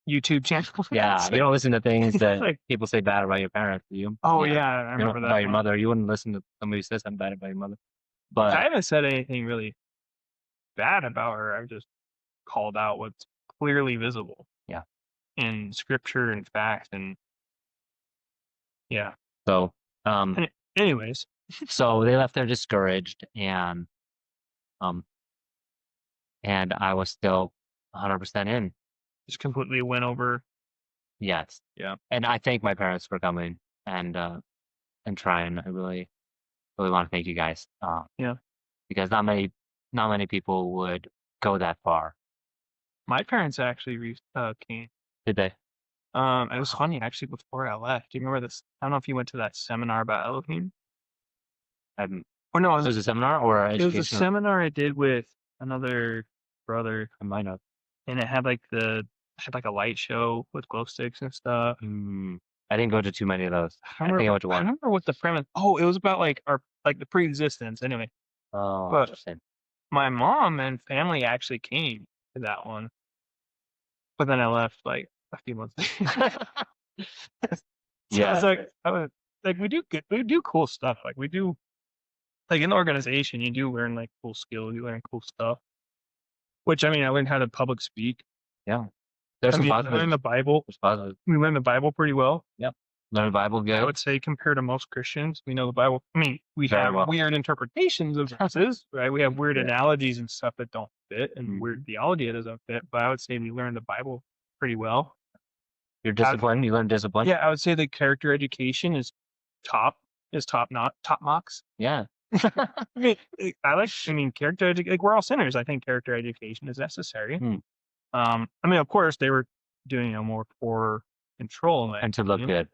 YouTube channels. Yeah, you don't listen to things that people say bad about your parents, do you? Oh, yeah, I remember that. About your mother. You wouldn't listen to somebody who says something bad about your mother. But I haven't said anything really bad about her. I've just called out what's clearly visible. Yeah. In scripture and fact and yeah. So anyways. So they left there discouraged and I was still 100% in. Just completely went over. Yes. Yeah. And I thank my parents for coming and trying. I really want to thank you guys. Yeah. Because not many people would go that far. My parents actually came. Did they? It was funny actually before I left. Do you remember this? I don't know if you went to that seminar about Elohim. Or no, it was a seminar or it was a seminar I did with another brother. I might have. And it had like a light show with glow sticks and stuff. I didn't go to too many of those. I think I went to one. I remember what the premise. Oh, it was about like the pre-existence. Anyway. Oh, but interesting. My mom and family actually came to that one, but then I left like a few months later. Yeah, I was like, we do cool stuff. Like we do, like in the organization, you do learn like cool skills. You learn cool stuff. Which I learned how to public speak. Yeah, there's some positives. We learn the Bible. We learn the Bible pretty well. Yep. Learn the Bible good. I would say compared to most Christians, we know the Bible. We have weird interpretations of verses, right? We have weird analogies and stuff that don't fit, and weird theology that doesn't fit. But I would say we learn the Bible pretty well. You're disciplined. You learn discipline. Yeah, I would say the character education is top notch. Yeah. Character education. Like we're all sinners. I think character education is necessary. Of course, they were doing more for control and to look good.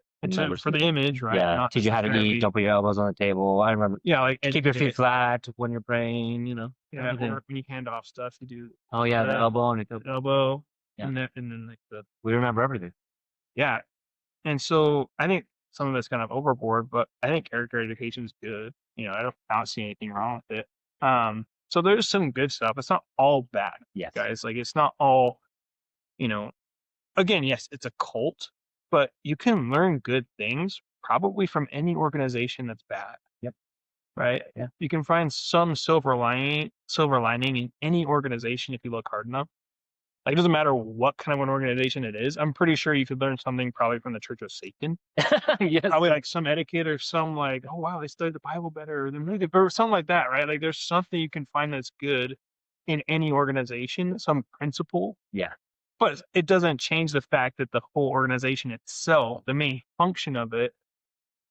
For the image, right? Yeah, teach you how to eat. Don't put your elbows on the table. I remember. Yeah, keep your feet flat when you're praying. Yeah, or when you hand off stuff, you do. Oh yeah, the elbow and the elbow. Yeah. And then like we remember everything. Yeah, and so I think some of it's kind of overboard, but I think character education is good. I don't see anything wrong with it. So there's some good stuff. It's not all bad, Yes. guys. Like it's not all, again, yes, it's a cult, but you can learn good things probably from any organization that's bad. Yep. Right? Yeah. You can find some silver lining in any organization if you look hard enough. Like, it doesn't matter what kind of an organization it is. I'm pretty sure you could learn something probably from the Church of Satan. Yes. Probably like some etiquette or some like, oh wow, they studied the Bible better or something like that, right? Like there's something you can find that's good in any organization, some principle. Yeah. But it doesn't change the fact that the whole organization itself, the main function of it,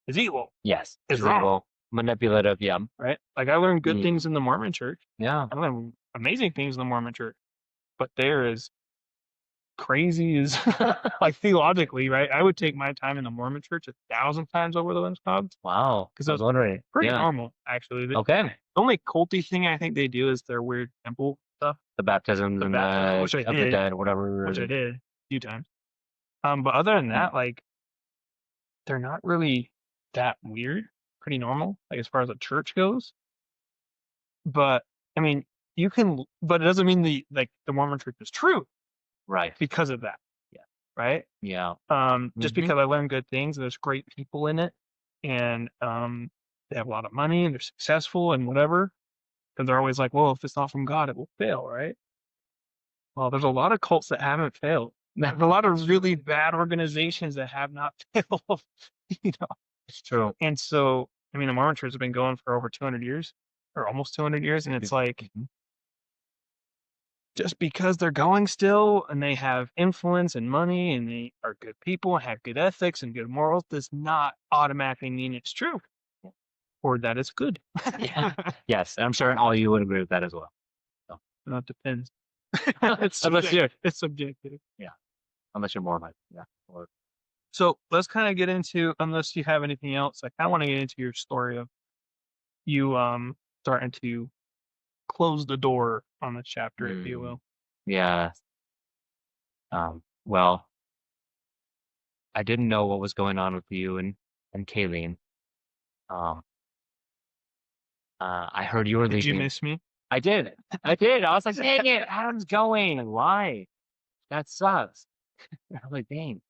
is evil. Yes. It's It's wrong. evil, manipulative. Yeah. Right? Like I learned good Mm. things in the Mormon church. Yeah. I learned amazing things in the Mormon church. But they're as crazy as like theologically, right? I would take my time in the Mormon church 1,000 times over the WMSCOG. Wow. 'Cause I I was was wondering. Pretty Yeah. normal, actually. The Okay. only culty thing I think they do is their weird temple stuff, The baptisms The and baptism, the which I of the did. dead, whatever. which I did a few times. But other than that, like they're not really that weird. Pretty normal, like as far as a church goes. But I mean, but it doesn't mean the Mormon church is true Right. because of that. Yeah. Right. Yeah. Just Mhm. because I learned good things, there's great people in it, and they have a lot of money and they're successful and whatever. Because they're always like, well, if it's not from God, it will fail, right? Well, there's a lot of cults that haven't failed. There's a lot of really bad organizations that have not failed. It's true. And so, I mean, the Mormon Church has been going for over 200 years, or almost 200 years, and it's like, Mhm. just because they're going still and they have influence and money and they are good people and have good ethics and good morals does not automatically mean it's true or that it's good. Yeah. Yes. I'm sure all you would agree with that as well. It depends. It's subjective. Unless you're Mormon. Yeah. Or So let's kind of get into, unless you have anything else, I kind of want to get into your story of you starting to close the door on the chapter, if you will. yeah. Well, I didn't know what was going on with you and Kayleen. I heard you were Did you leaving. miss me? I did. I was like, dang it, Adam's going. Why? That sucks. I'm like, dang.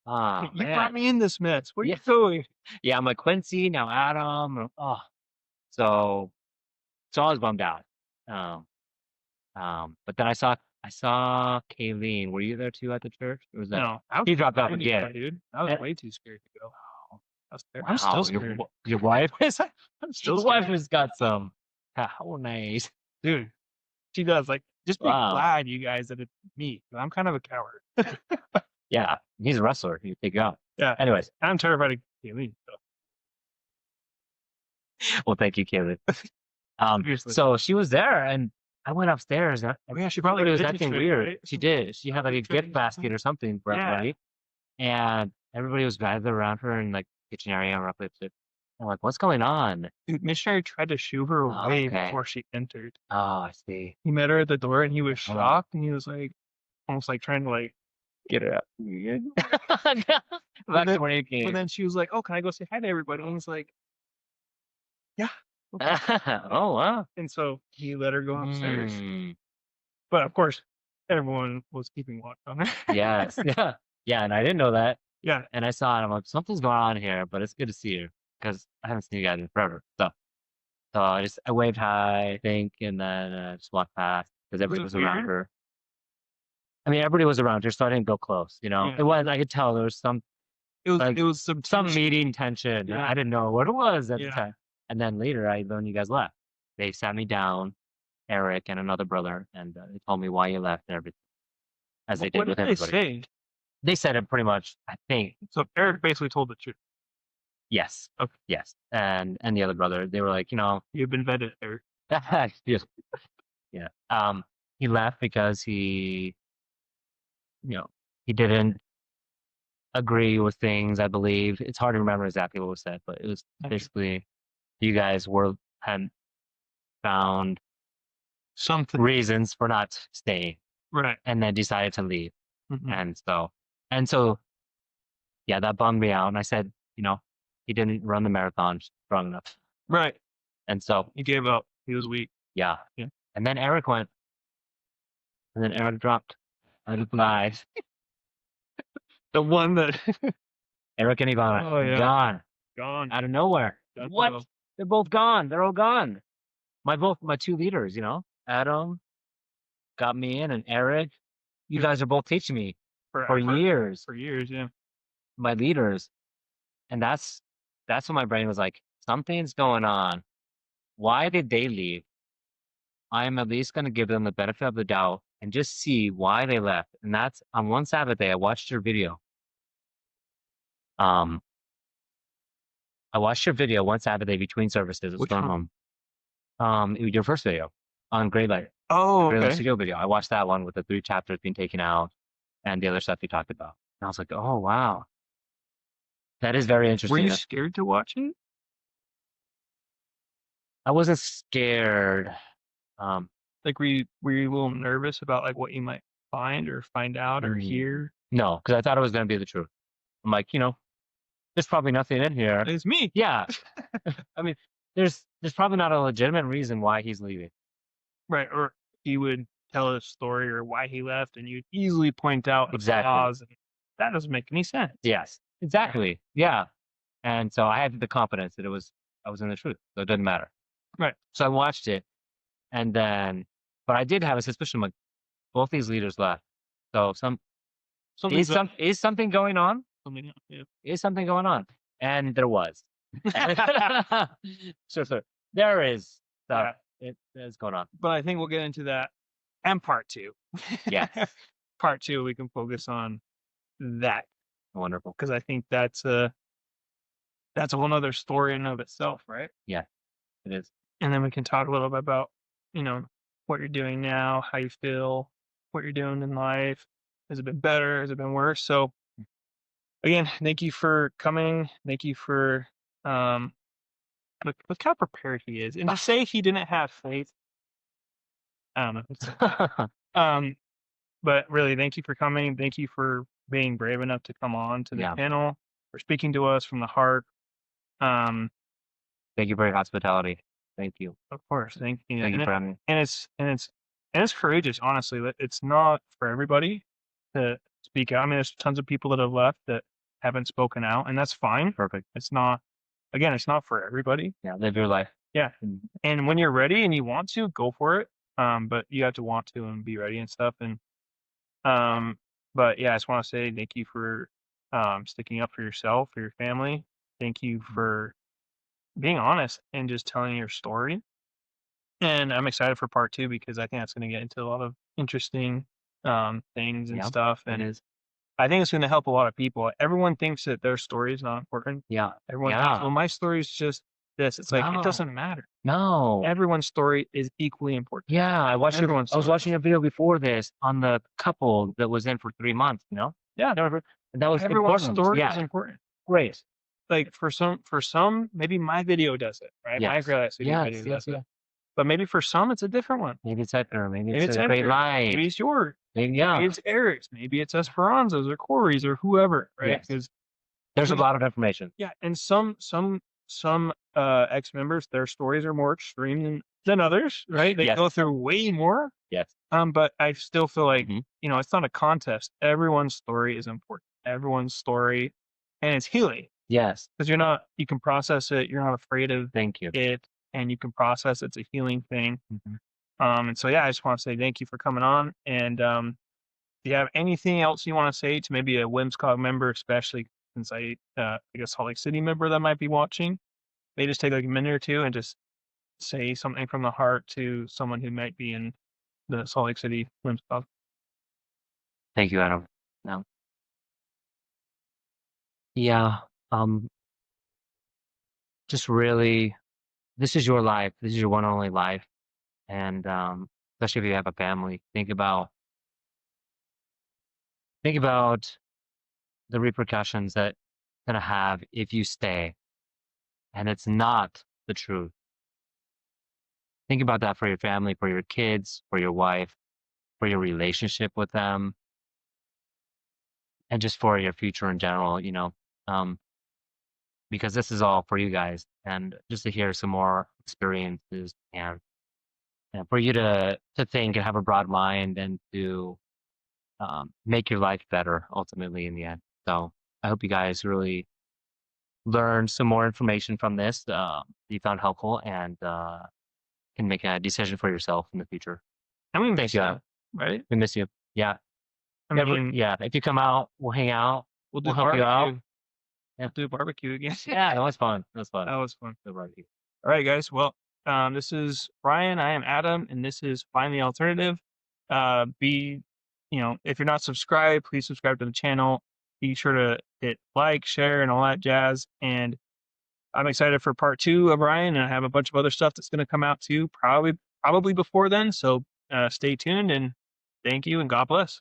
You Man. brought me in this mess. What are you Yeah. doing? Yeah, I'm like Quincy, now Adam. So I was bummed out. But then I saw Kayleen. Were you there too at the church? Or was that No, he dropped out I didn't again? go, dude. I was And- way too scared to go. I was scared. Wow, I'm still scared. Your wife is I'm still your wife scared. has got some. How nice. Dude, she does. Like, just be Wow. glad, you guys, that it's me. 'Cause I'm kind of a coward. Yeah, he's a wrestler. He take you out. Yeah. Anyways, I'm terrified of Kayleen. So. well, thank you, Kaylee. Seriously. So she was there, and I went upstairs. And Oh, yeah, she probably everybody was did acting trick, weird. right? She did. She had like a Trick or gift basket or something for Yeah. everybody, and everybody was gathered around her in like kitchen area and roughly. I'm like, what's going on? Dude, missionary tried to shoo her away Okay. before she entered. Oh, I see. He met her at the door and he was Hold on. shocked and he was like, almost like trying to like get her out. Back then- to where you But came. then she was like, oh, can I go say hi to everybody? And he was like, yeah. Oh wow. And so he let her go upstairs. Mm, But of course, everyone was keeping watch on her. yes. Yeah. Yeah. And I didn't know that. Yeah. And I saw it. I'm like, something's going on here, but it's good to see you because I haven't seen you guys in forever. So I waved hi, I think, and then just walked past because everybody was around weird? her. I mean, everybody was around her, so I didn't go close. Yeah. It was. I could tell there was some It was Like, it was some meeting tension. Yeah. I didn't know what it was at the Yeah. time. And then later, when you guys left, they sat me down, Eric and another brother, and they told me why you left and everything, as they did What with did they everybody. say? They said it pretty much. I think So Eric basically told the truth. yes, Okay. yes, and the other brother, they were like, You've been vetted, Eric. yes. Yeah. He left because he didn't agree with things. I believe it's hard to remember exactly what was said, but it was Okay. basically you guys had found Something. reasons for not staying, Right. and then decided to leave. Mhm. And so, yeah, that bummed me out. And I said, he didn't run the marathon strong enough. Right. And so, He gave up. He was weak. yeah. Yeah. And then Eric went, and then Eric dropped. I just lied. The one that Eric and Ivana, Oh, yeah. gone gone. out of nowhere. That's What? all. They're both gone. They're all gone. My two leaders, Adam got me in, and Eric. You guys are both teaching me for Forever. years. For years, yeah. My leaders, and that's when my brain was like, something's going on. Why did they leave? I am at least going to give them the benefit of the doubt and just see why they left. And that's on one Sabbath day. I watched your video. I watched your video one Sabbath day between services. It was Which going one? home. Your first video on Great Light. Oh, Great Light okay. Studio video. I watched that one with the 3 chapters being taken out and the other stuff you talked about. And I was like, oh wow, that is very interesting. Were you scared to watch it? I wasn't scared. Like, were you a little nervous about like what you might find or find out or hear? No, because I thought it was going to be the truth. I'm like, there's probably nothing in here. It's me. Yeah. I mean, there's probably not a legitimate reason why he's leaving. Right. Or he would tell a story or why he left, and you'd easily point out the Exactly. flaws. And that doesn't make any sense. Yes, exactly. Yeah. And so I had the confidence that I was in the truth. So it didn't matter. Right. So I watched it, and then, but I did have a suspicion like both these leaders left. So is something going on? Yeah. Is something going on? And there was. Sure. There is stuff. It is going on. But I think we'll get into that and part 2. Yes. Part 2, we can focus on that Wonderful. because I think that's a whole nother story in and of itself, right? Yeah, it is. And then we can talk a little bit about, what you're doing now, how you feel, what you're doing in life. Has it been better? Has it been worse? So again, thank you for coming. Thank you for look how prepared he is. And to say he didn't have faith, I don't know. But really, thank you for coming. Thank you for being brave enough to come on to the panel, for speaking to us from the heart. Thank you for your hospitality. Thank you. Of course, thank you. Thank you for having me. And it's courageous, honestly. It's not for everybody to speak out. I mean, there's tons of people that have left that haven't spoken out, and that's fine. Perfect. It's not for everybody. Yeah, live your life. Yeah. And when you're ready and you want to, go for it. But you have to want to and be ready and stuff. And but yeah, I just want to say thank you for sticking up for yourself, for your family. Thank you for being honest and just telling your story. And I'm excited for part 2 because I think that's going to get into a lot of interesting things and stuff. And it is. I think it's going to help a lot of people. Everyone thinks that their story is not important. Yeah. Everyone thinks, well, my story is just this. It's like, it doesn't matter. No. Everyone's story is equally important. Yeah. I was Everyone's watching a video before this on the couple that was in for 3 months, Yeah. And that was Everyone's important. story Yeah. is important. Great. Like for some, maybe my video does it, right? My Yes. Great Light Studio video does it. But maybe for some, it's a different one. Maybe it's Edgar. Maybe Maybe it's it's a Great Edgar. Light. Maybe it's yours. Maybe, Maybe it's Eric's. Maybe it's Esperanza's or Corey's or whoever, right? Yes. Because there's a lot of information. yeah, and some ex-members, their stories are more extreme than others, right? They Yes. go through way more. Yes. But I still feel like Mhm. it's not a contest. Everyone's story is important. Everyone's story, and it's healing Yes. because you can process it. You're not afraid of Thank you. it, and you can process it's a healing thing. Mhm. And so yeah, I just want to say thank you for coming on. And do you have anything else you want to say to maybe a WMSCOG member, especially since I guess Salt Lake City member that might be watching? Maybe just take like a minute or two and just say something from the heart to someone who might be in the Salt Lake City WMSCOG. Thank you, Adam. No. Yeah. Just really, this is your life. This is your one and only life. And especially if you have a family, think about the repercussions that it's gonna have if you stay and it's not the truth. Think about that for your family, for your kids, for your wife, for your relationship with them, and just for your future in general. because this is all for you guys, and just to hear some more experiences and for you to think and have a broad mind and to make your life better ultimately in the end. So I hope you guys really learned some more information from this you found helpful and can make a decision for yourself in the future. And we Thank miss you. you, right? We miss you. Yeah. I mean, Yeah. If you come out, we'll hang out. we'll do We'll help you out. barbecue. Yeah. We'll do barbecue again. Yeah, that was fun. That was fun. That was fun. The barbecue. All right, guys. Well, this is Brian. I am Adam, and this is Find the Alternative. If you're not subscribed, please subscribe to the channel. Be sure to hit like, share, and all that jazz. And I'm excited for part 2 of Ryan, and I have a bunch of other stuff that's going to come out too, probably before then. So stay tuned, and thank you, and God bless.